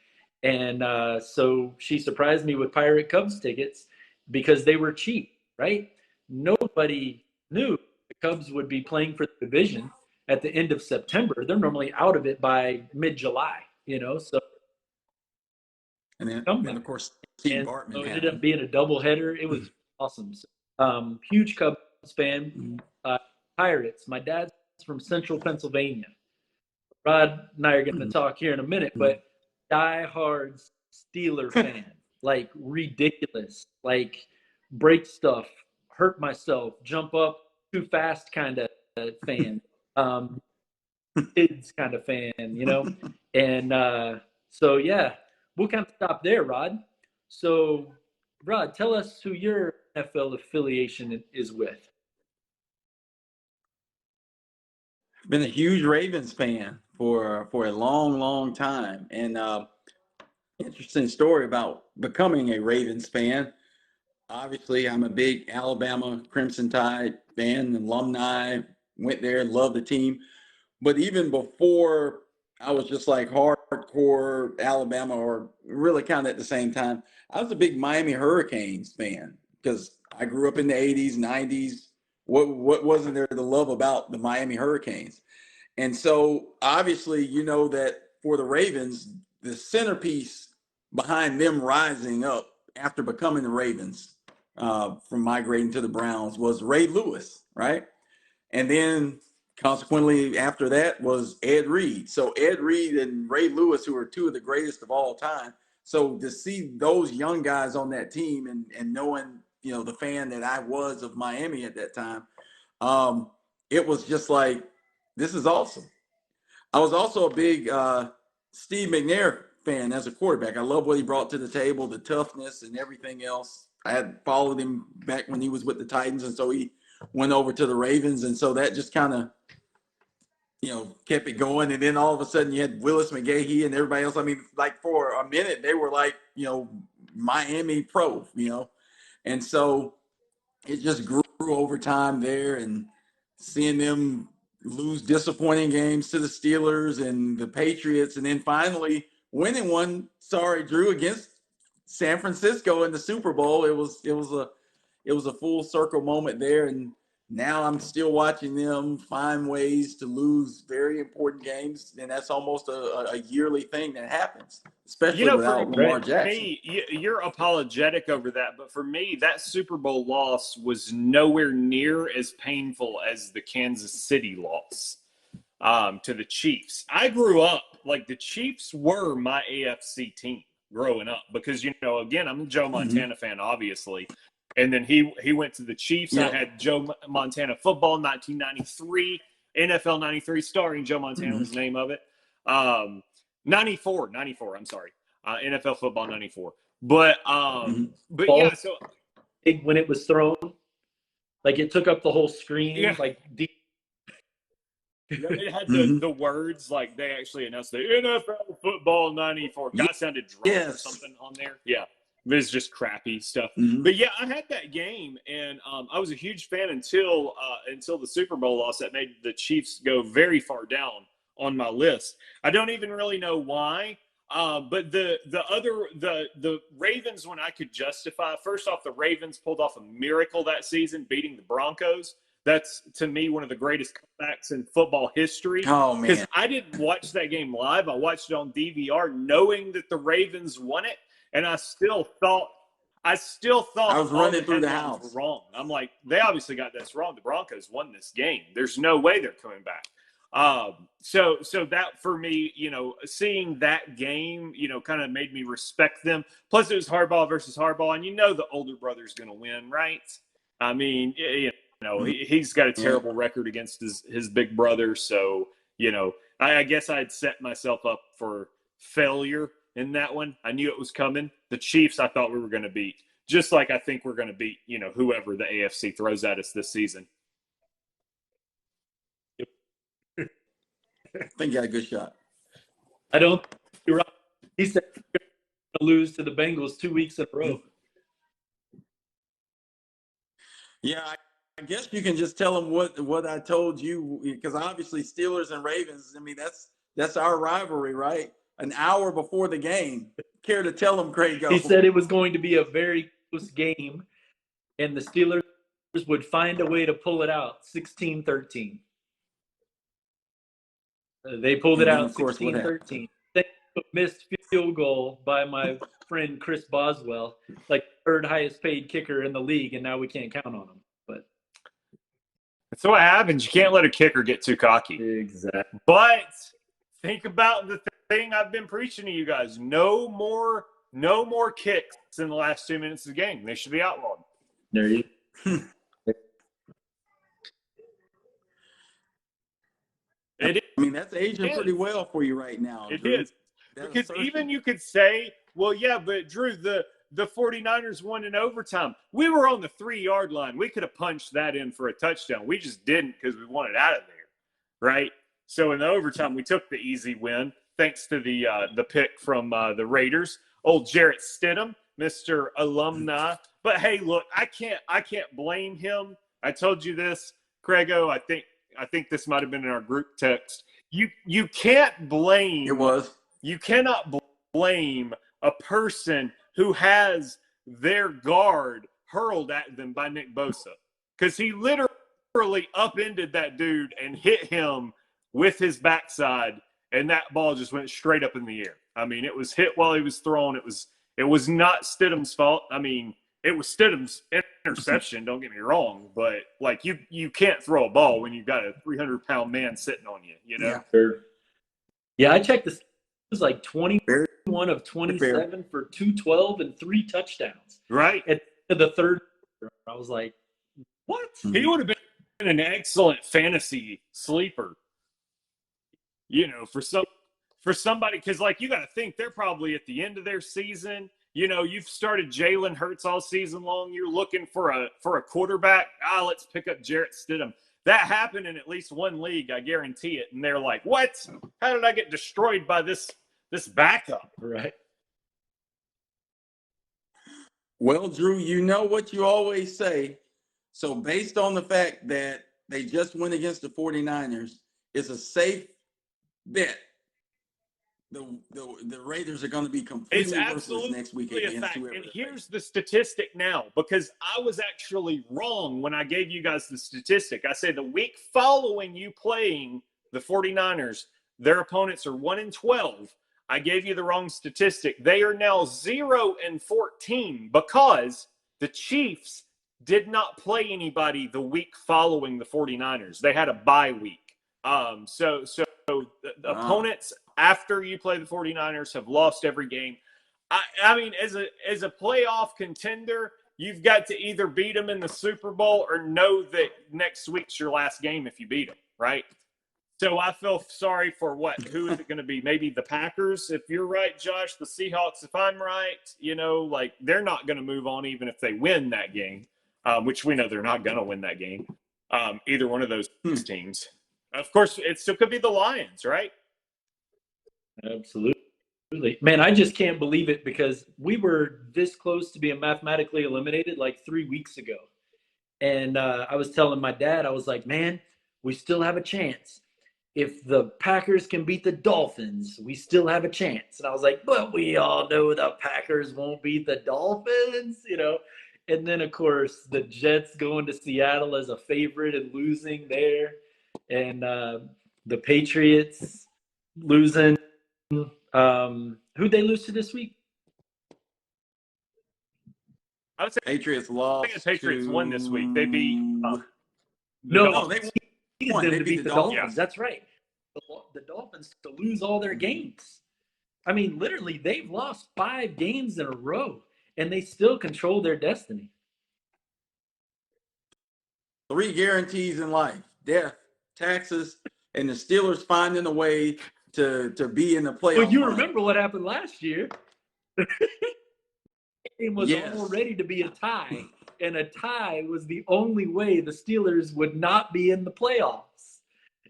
And so she surprised me with Pirate Cubs tickets because they were cheap, right? Nobody knew the Cubs would be playing for the division at the end of September. They're normally out of it by mid-July, so And then, come and back. of course, Steve And Bartman so it ended happened. up being a doubleheader. It was awesome. So, huge Cubs fan. Pirates. My dad's from Central Pennsylvania. Rod and I are going to talk here in a minute, but die-hard Steeler fan, like ridiculous, like break stuff, hurt myself, jump up too fast kind of fan, kids kind of fan, and so yeah, we'll kind of stop there, Rod. So, Rod, tell us who your NFL affiliation is with. Been a huge Ravens fan for a long, long time, and interesting story about becoming a Ravens fan. Obviously, I'm a big Alabama Crimson Tide fan, alumni. Went there, loved the team. But even before I was just like hardcore Alabama, or really kind of at the same time, I was a big Miami Hurricanes fan because I grew up in the 80s, 90s. What wasn't there to love about the Miami Hurricanes? And so obviously, that for the Ravens, the centerpiece behind them rising up after becoming the Ravens, from migrating to the Browns, was Ray Lewis, right? And then consequently after that was Ed Reed. So Ed Reed and Ray Lewis, who are two of the greatest of all time. So to see those young guys on that team and knowing, the fan that I was of Miami at that time, it was just like, this is awesome. I was also a big Steve McNair fan as a quarterback. I love what he brought to the table, the toughness and everything else. I had followed him back when he was with the Titans, and so he went over to the Ravens, and so that just kind of, kept it going. And then all of a sudden you had Willis McGahee and everybody else. I mean, like for a minute they were like, Miami pro, and so it just grew over time there, and seeing them lose disappointing games to the Steelers and the Patriots, and then finally winning one. Sorry, Drew, against San Francisco in the Super Bowl. It was a full circle moment there, and now I'm still watching them find ways to lose very important games, and that's almost a yearly thing that happens, especially For without Lamar Jackson. me, you're apologetic over that, but for me, that Super Bowl loss was nowhere near as painful as the Kansas City loss to the Chiefs. I grew up like the Chiefs were my AFC team growing up because again, I'm a Joe Montana fan, obviously. And then he went to the Chiefs. Yeah. I had Joe Montana football, 1993, NFL 93, starring Joe Montana was the name of it. 94, I'm sorry. NFL football 94. But yeah, so when it was thrown, like it took up the whole screen, yeah. like deep. It had the words, like they actually announced the NFL football 94. Guy sounded drunk or something on there. Yeah. It was just crappy stuff. But yeah, I had that game, and I was a huge fan until the Super Bowl loss that made the Chiefs go very far down on my list. I don't even really know why. But the Ravens, when I could justify, first off, the Ravens pulled off a miracle that season, beating the Broncos. That's, to me, one of the greatest comebacks in football history. Oh, man. Because I didn't watch that game live. I watched it on DVR knowing that the Ravens won it. And I still thought I was running through the house. were wrong. I'm like, they obviously got this wrong. The Broncos won this game. There's no way they're coming back. So that for me, seeing that game, kind of made me respect them. Plus, it was Harbaugh versus Harbaugh, and the older brother's going to win, right? I mean, he's got a terrible record against his big brother. So, I guess I'd set myself up for failure in that one. I knew it was coming. The Chiefs, I thought we were going to beat, just like I think we're going to beat, whoever the AFC throws at us this season. I think you got a good shot. I don't. You're right. He said we're going to lose to the Bengals 2 weeks in a row. Yeah, guess you can just tell them what I told you, because obviously Steelers and Ravens, I mean, that's our rivalry, right? An hour before the game. Care to tell them, Craig? He said it was going to be a very close game, and the Steelers would find a way to pull it out 16-13. They pulled it out 16-13. Missed field goal by my friend Chris Boswell, like third highest paid kicker in the league, and now we can't count on him. But that's what happens. You can't let a kicker get too cocky. Exactly. But think about the thing I've been preaching to you guys. No more kicks in the last 2 minutes of the game. They should be outlawed. There you It is. I mean, that's aging pretty well for you right now. It Drew. is. Because even you could say, well, yeah, but Drew, the 49ers won in overtime. We were on the 3-yard line. We could have punched that in for a touchdown. We just didn't because we wanted out of there, right? So in the overtime, we took the easy win thanks to the pick from the Raiders. Old Jarrett Stidham, Mr. Alumni. But hey, look, I can't blame him. I told you this, Craigo. I think this might have been in our group text. You can't blame. It was. You cannot blame a person who has their guard hurled at them by Nick Bosa, because he literally upended that dude and hit him with his backside, and that ball just went straight up in the air. I mean, it was hit while he was thrown. It was not Stidham's fault. I mean, it was Stidham's interception, don't get me wrong, but like you can't throw a ball when you've got a 300-pound man sitting on you, you know? Yeah, I checked this. It was like 21 of 27 for 212 and 3 touchdowns. Right. At the third, I was like, what? He would have been an excellent fantasy sleeper, you know, for somebody, because like you got to think they're probably at the end of their season. You know, you've started Jalen Hurts all season long. You're looking for a quarterback. Let's pick up Jarrett Stidham. That happened in at least one league, I guarantee it. And they're like, what? How did I get destroyed by this backup? Right. Well, Drew, you know what you always say. So based on the fact that they just went against the 49ers, it's a safe bet. The Raiders are going to be completely worthless next week against whoever. And here's the statistic now, because I was actually wrong when I gave you guys the statistic. I said the week following you playing the 49ers, their opponents are 1-12. I gave you the wrong statistic. They are now 0-14 because the Chiefs did not play anybody the week following the 49ers. They had a bye week. So the opponents after you play the 49ers have lost every game. I mean, as a playoff contender, you've got to either beat them in the Super Bowl or know that next week's your last game if you beat them, right? So I feel sorry for who is it going to be? Maybe the Packers, if you're right, Josh, the Seahawks, if I'm right, you know, like they're not going to move on even if they win that game, which we know they're not going to win that game, either one of those teams. Of course, it still could be the Lions, right? Absolutely. Man, I just can't believe it because we were this close to being mathematically eliminated like 3 weeks ago. And I was telling my dad, I was like, man, we still have a chance. If the Packers can beat the Dolphins, we still have a chance. And I was like, but we all know the Packers won't beat the Dolphins, you know. And then, of course, the Jets going to Seattle as a favorite and losing there. And the Patriots losing. Who'd they lose to this week? I would say Patriots lost. I think the Patriots won this week. They beat No, they won. Them They to beat beat the the Dolphins. Dolphins. That's right. The Dolphins to lose all their games. I mean, literally, they've lost 5 games in a row, and they still control their destiny. 3 guarantees in life: death, taxes, and the Steelers finding a way to be in the playoffs. Well, you remember what happened last year. The game was all ready to be a tie, and a tie was the only way the Steelers would not be in the playoffs.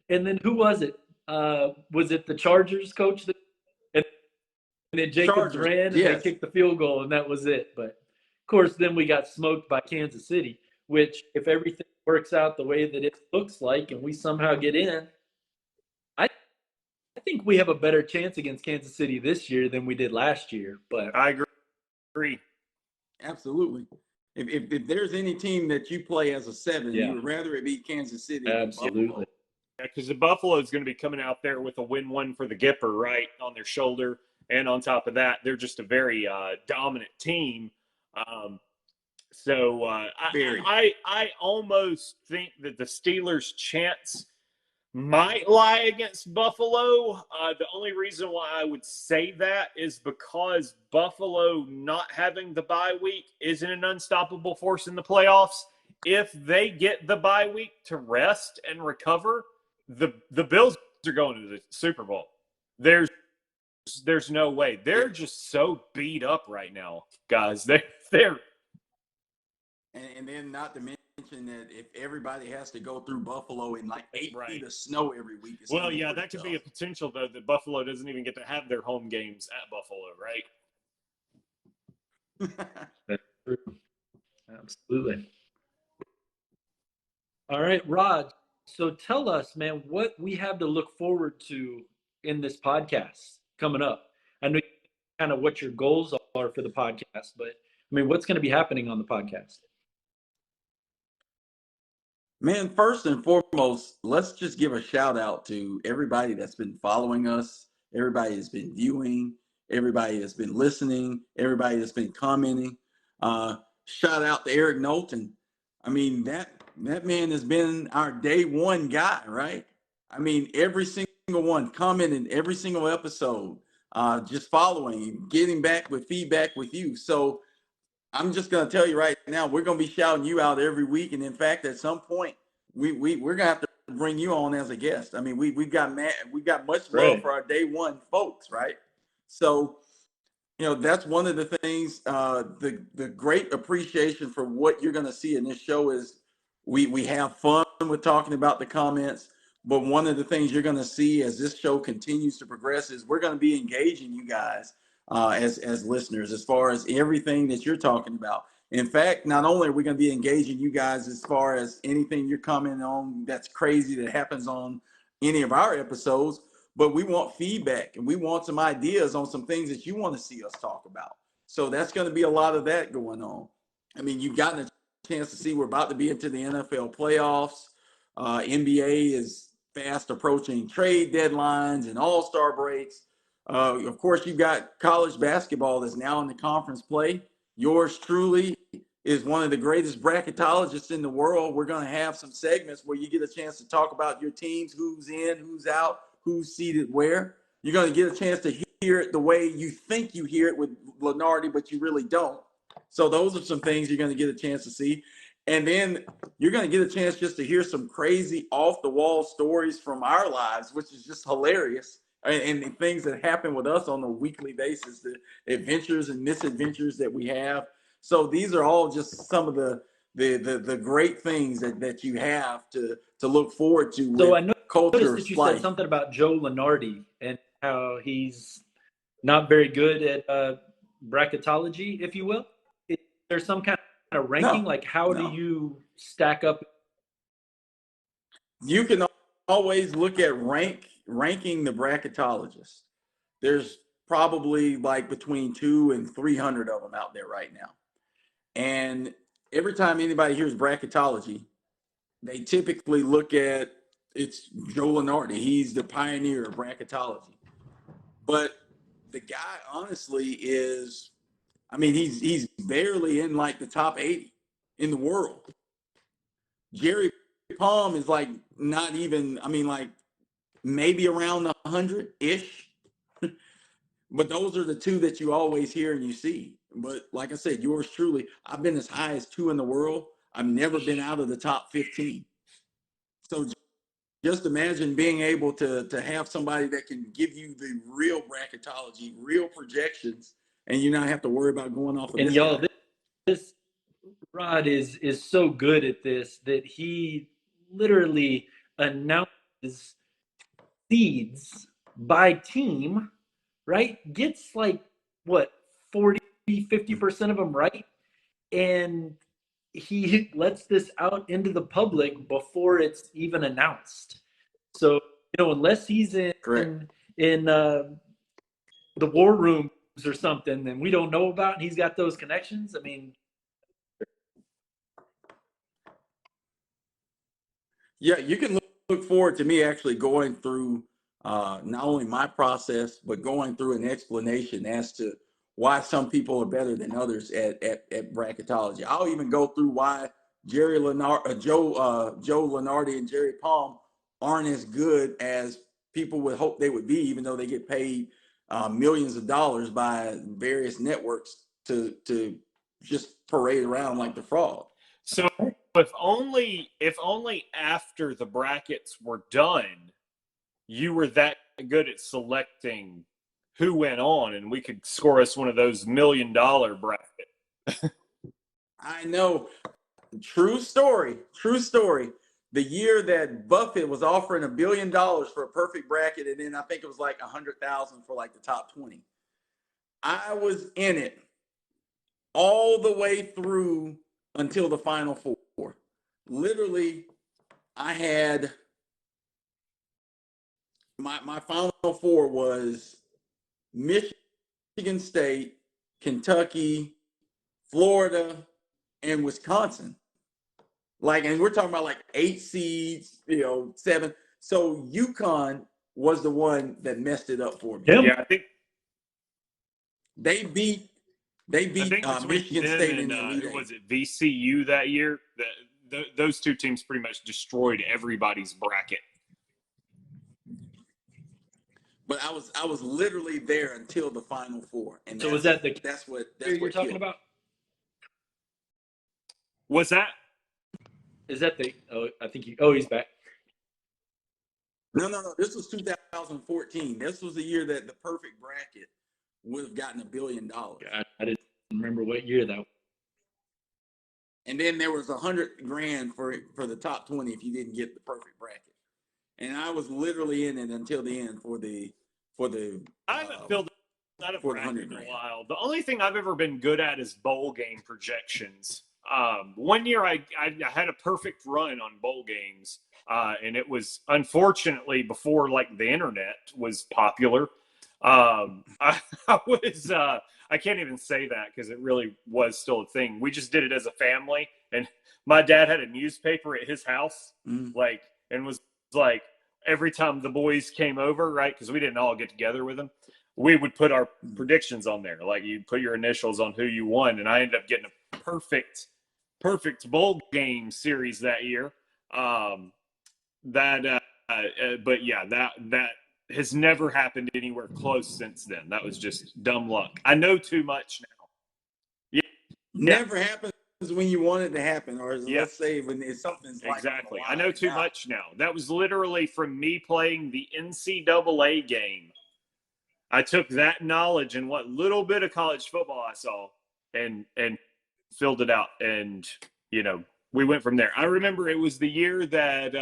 And then who was it? Was it the Chargers coach? And then Jacobs ran, and they kicked the field goal, and that was it. But, of course, then we got smoked by Kansas City, which, if everything works out the way that it looks like and we somehow get in, I think we have a better chance against Kansas City this year than we did last year. But I agree. Absolutely. If there's any team that you play as a 7, Yeah. you would rather it be Kansas City than absolutely. Buffalo. Yeah, because the Buffalo is going to be coming out there with a win-1 for the Gipper, right, on their shoulder. And on top of that, they're just a very dominant team. I almost think that the Steelers' chance might lie against Buffalo. The only reason why I would say that is because Buffalo not having the bye week isn't an unstoppable force in the playoffs. If they get the bye week to rest and recover, the Bills are going to the Super Bowl. There's no way. They're just so beat up right now, guys. They're and then not to mention that if everybody has to go through Buffalo in like 8 Right. feet of snow every week. Well, yeah, that could be a potential, though, that Buffalo doesn't even get to have their home games at Buffalo, right? That's true. Absolutely. All right, Rod. So tell us, man, what we have to look forward to in this podcast coming up. I know kind of what your goals are for the podcast, but I mean, what's going to be happening on the podcast? Man, first and foremost, let's just give a shout out to everybody that's been following us, everybody that's been viewing, everybody that's been listening, everybody that's been commenting. Shout out to Eric Knowlton. I mean, that man has been our day one guy, right? I mean, every single one commenting every single episode, just following, getting back with feedback with you. So I'm just going to tell you right now, we're going to be shouting you out every week. And in fact, at some point, we're going to have to bring you on as a guest. I mean, we've got much love for our day one folks, right? So, that's one of the things, the great appreciation for what you're going to see in this show is we have fun with talking about the comments. But one of the things you're going to see as this show continues to progress is we're going to be engaging you guys as listeners as far as everything that you're talking about. In fact, not only are we going to be engaging you guys as far as anything you're commenting on that's crazy that happens on any of our episodes, but we want feedback and we want some ideas on some things that you want to see us talk about. So that's going to be a lot of that going on. I mean, you've gotten a chance to see we're about to be into the NFL playoffs. NBA is fast approaching trade deadlines and all-star breaks. Of course, you've got college basketball that's now in the conference play. Yours truly is one of the greatest bracketologists in the world. We're going to have some segments where you get a chance to talk about your teams, who's in, who's out, who's seated where. You're going to get a chance to hear it the way you think you hear it with Lenardi, but you really don't. So those are some things you're going to get a chance to see. And then you're going to get a chance just to hear some crazy off-the-wall stories from our lives, which is just hilarious. And the things that happen with us on a weekly basis, the adventures and misadventures that we have. So these are all just some of the great things that you have to look forward to. So I noticed that you said something about Joe Lenardi and how he's not very good at bracketology, if you will. Is there some kind of ranking? Like, how do you stack up? You can always look at ranking the bracketologists. There's probably like between 200 and 300 of them out there right now. And every time anybody hears bracketology, they typically look at it's Joe Lenardi. He's the pioneer of bracketology. But the guy, honestly, is, I mean, he's barely in like the top 80 in the world. Jerry Palm is like not even, I mean, like maybe around 100-ish. But those are the two that you always hear and you see. But like I said, yours truly, I've been as high as 2 in the world. I've never been out of the top 15. So just imagine being able to have somebody that can give you the real bracketology, real projections, and you not have to worry about going off of and this y'all, guy. This Rod is so good at this that he literally announces seeds by team, right? Gets like what 40, 50% of them right, and he lets this out into the public before it's even announced. So, unless he's in the war rooms or something, then we don't know about, and he's got those connections. I mean, yeah, you can look forward to me actually going through not only my process, but going through an explanation as to why some people are better than others at bracketology. I'll even go through why Joe Lenardi and Jerry Palm aren't as good as people would hope they would be, even though they get paid millions of dollars by various networks to just parade around like the frog. So if only after the brackets were done, you were that good at selecting who went on, and we could score us one of those $1 million brackets. I know. True story. The year that Buffett was offering $1 billion for a perfect bracket, and then I think it was like 100,000 for like the top 20. I was in it all the way through until the final four. Literally, I had my final four was Michigan State, Kentucky, Florida, and Wisconsin. And we're talking about like 8 seeds, 7. So UConn was the one that messed it up for me. Yeah, I think they beat Michigan State in the Elite Eight. Was it VCU that year? Those two teams pretty much destroyed everybody's bracket. But I was literally there until the final four. And so was that that's what you're talking about? Was that? Is that I think he's back. No. This was 2014. This was the year that the perfect bracket would have gotten $1 billion. I didn't remember what year that was. And then there was $100,000 for the top 20 if you didn't get the perfect bracket. And I was literally in it until the end for the. I haven't filled out a bracket in a while. The only thing I've ever been good at is bowl game projections. One year I had a perfect run on bowl games, and it was unfortunately before like the internet was popular. I was I can't even say that because it really was still a thing. We just did it as a family, and my dad had a newspaper at his house, and was like every time the boys came over, right? Because we didn't all get together with them. We would put our predictions on there. Like you put your initials on who you won, and I ended up getting a perfect bowl game series that year. But yeah, that has never happened anywhere close since then. That was just dumb luck. I know too much now. Yeah, never happens when you want it to happen, or let's say when something's like exactly. I know too much now. That was literally from me playing the NCAA game. I took that knowledge and what little bit of college football I saw and filled it out, and we went from there. I remember it was the year that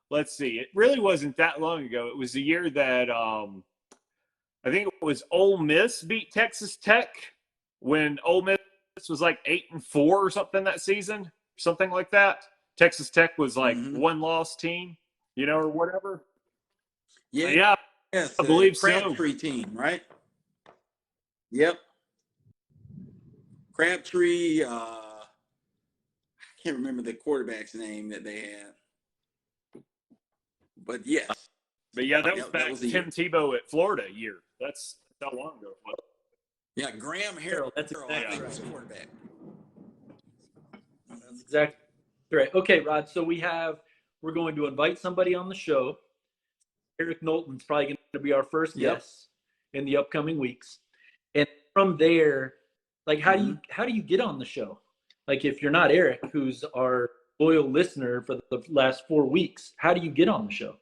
let's see, it really wasn't that long ago. It was the year that I think it was Ole Miss beat Texas Tech when Ole Miss was like 8-4 or something that season, something like that. Texas Tech was like one-loss team, or whatever. Yeah. Yes, I believe Crabtree team, right? Yep. Crabtree. I can't remember the quarterback's name that they had, but yes. But yeah, that was back Tim Tebow at Florida year. That's how long ago it was. Yeah, Graham Harrell. That's exactly I think was quarterback. That's exactly right. Okay, Rod. So we're going to invite somebody on the show. Eric Knowlton's probably going to be our first guest in the upcoming weeks, and from there, like how do you get on the show? Like if you're not Eric, who's our loyal listener for the last 4 weeks, how do you get on the show?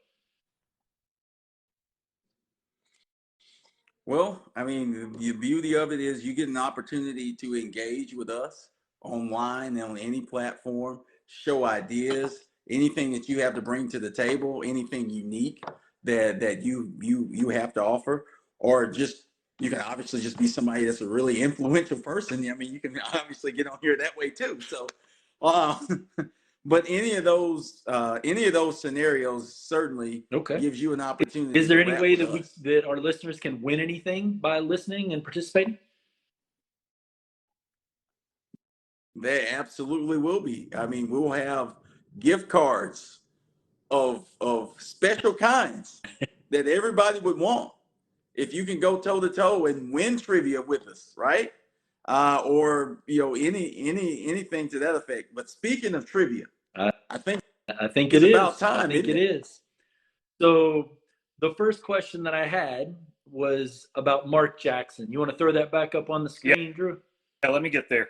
Well, I mean, the beauty of it is you get an opportunity to engage with us online and on any platform, show ideas, anything that you have to bring to the table, anything unique that you have to offer, or just you can obviously just be somebody that's a really influential person. I mean, you can obviously get on here that way too. So Uh, but any of those scenarios certainly gives you an opportunity. Is there to any rap way with us. that our listeners can win anything by listening and participating? There absolutely will be. I mean, we'll have gift cards of special kinds that everybody would want if you can go toe to toe and win trivia with us, right? Or anything to that effect. But speaking of trivia, I think it is about time. I think it is. So the first question that I had was about Mark Jackson. You want to throw that back up on the screen, Drew? Yeah, let me get there.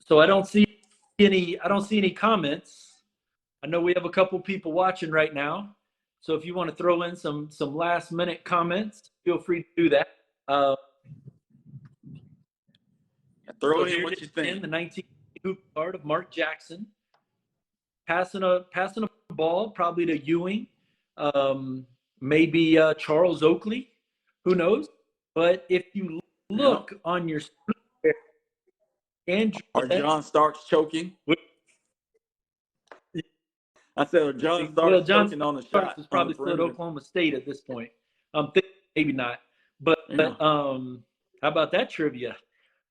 So I don't see any comments. I know we have a couple people watching right now. So if you want to throw in some last minute comments, feel free to do that. Throw in what you think. The 19 hoop card of Mark Jackson, passing a ball probably to Ewing, maybe Charles Oakley, who knows? But if you look on your screen, Andrew, or John Starks choking. I said John Starks choking on the shot. Is probably still at Oklahoma State at this point. Maybe not, but how about that trivia?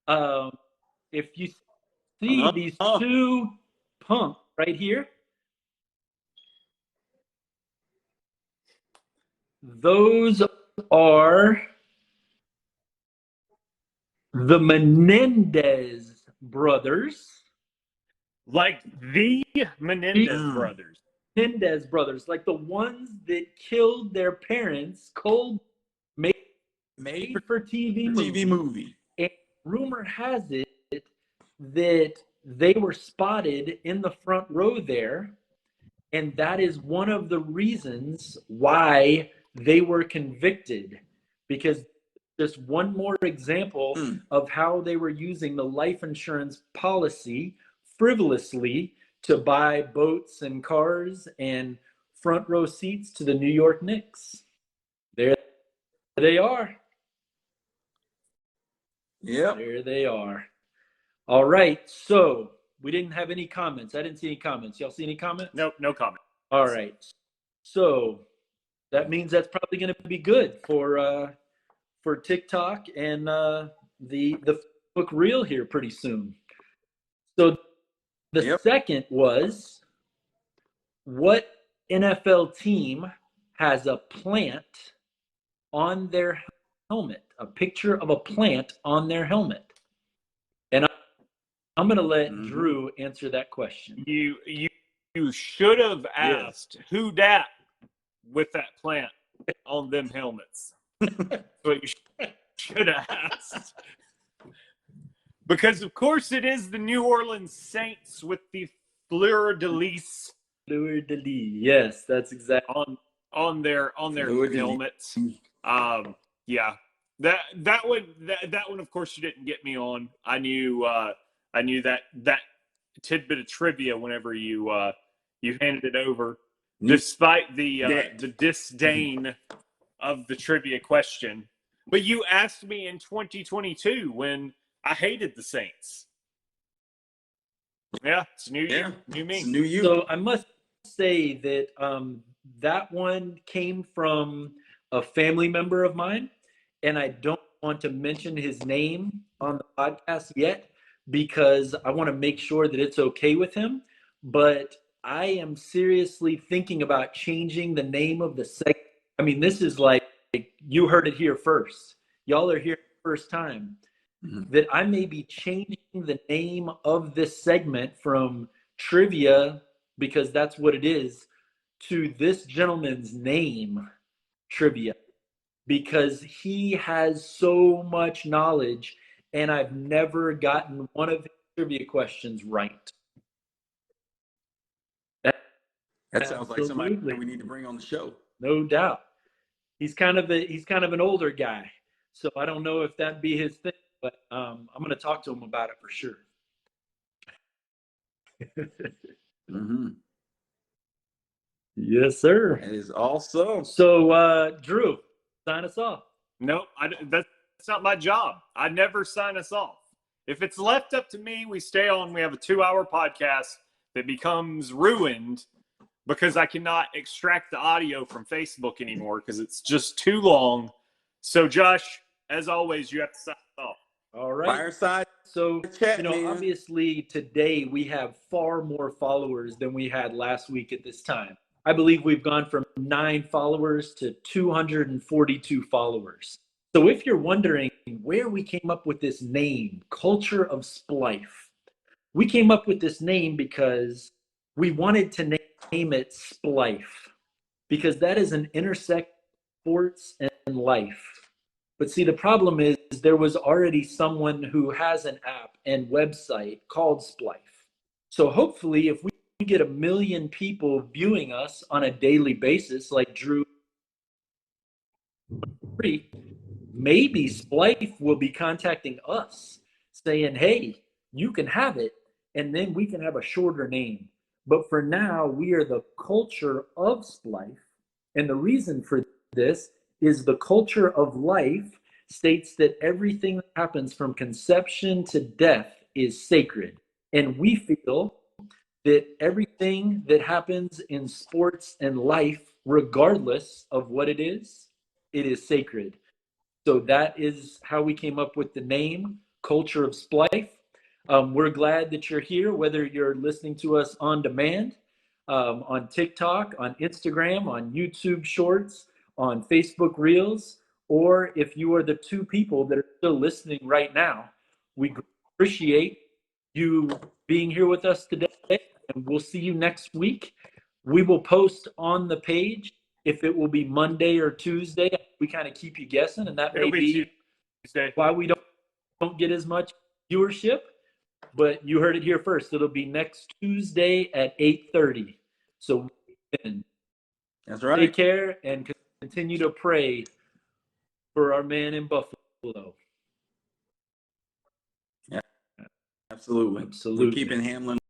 If you see these two pumps right here, those are the Menendez brothers. Like the Menendez brothers. Menendez brothers, like the ones that killed their parents, cold made for TV movie. And rumor has it that they were spotted in the front row there, and that is one of the reasons why they were convicted, because just one more example of how they were using the life insurance policy frivolously to buy boats and cars and front row seats to the New York Knicks. There they are. Yep. There they are. All right. So we didn't have any comments. I didn't see any comments. Y'all see any comments? Nope, no comment. All right. So that means that's probably going to be good for TikTok and the Facebook Reel here pretty soon. So the second was, what NFL team has a plant on their helmet, a picture of a plant on their helmet? And I'm going to let Drew answer that question. You should have asked who dat with that plant on them helmets. But you should have asked. Because of course it is the New Orleans Saints with the fleur-de-lis. Fleur-de-lis. Yes, that's exactly on their helmets. Yeah. That one of course you didn't get me on. I knew that tidbit of trivia whenever you handed it over, despite the disdain of the trivia question. But you asked me in 2022 when I hated the Saints. Yeah, it's new year, new me. It's new you. So I must say that that one came from a family member of mine, and I don't want to mention his name on the podcast yet because I want to make sure that it's okay with him. But I am seriously thinking about changing the name of the segment. I mean, this is like, you heard it here first. Y'all are here first time. That I may be changing the name of this segment from trivia, because that's what it is, to this gentleman's name, trivia, because he has so much knowledge and I've never gotten one of his trivia questions right. That sounds like somebody we need to bring on the show. No doubt. He's kind of an older guy, so I don't know if that'd be his thing, but I'm going to talk to him about it for sure. Yes, sir. That is awesome. So, Drew, sign us off. Nope, that's not my job. I never sign us off. If it's left up to me, we stay on. We have a 2-hour podcast that becomes ruined because I cannot extract the audio from Facebook anymore because it's just too long. So, Josh, as always, you have to sign off. All right. Fireside So, chat, man. obviously today we have far more followers than we had last week at this time. I believe we've gone from 9 followers to 242 followers. So if you're wondering where we came up with this name, Culture of Splife, we came up with this name because we wanted to name it Splife, because that is an intersect sports and life. But see, the problem is there was already someone who has an app and website called Splife. So hopefully if we get 1 million people viewing us on a daily basis, like Drew, maybe Splife will be contacting us saying, hey, you can have it, and then we can have a shorter name. But for now, we are the Culture of Splife. And the reason for this is the culture of life states that everything that happens from conception to death is sacred. And we feel that everything that happens in sports and life, regardless of what it is sacred. So that is how we came up with the name Culture of Splife. We're glad that you're here, whether you're listening to us on demand, on TikTok, on Instagram, on YouTube Shorts, on Facebook Reels, or if you are the 2 people that are still listening right now. We appreciate you being here with us today, and we'll see you next week. We will post on the page if it will be Monday or Tuesday. We kind of keep you guessing, and that may be Tuesday. why we don't get as much viewership. But you heard it here first. It'll be next Tuesday at 8:30. So That's right. take care and continue to pray for our man in Buffalo. Yeah, absolutely. We're keeping Hamlin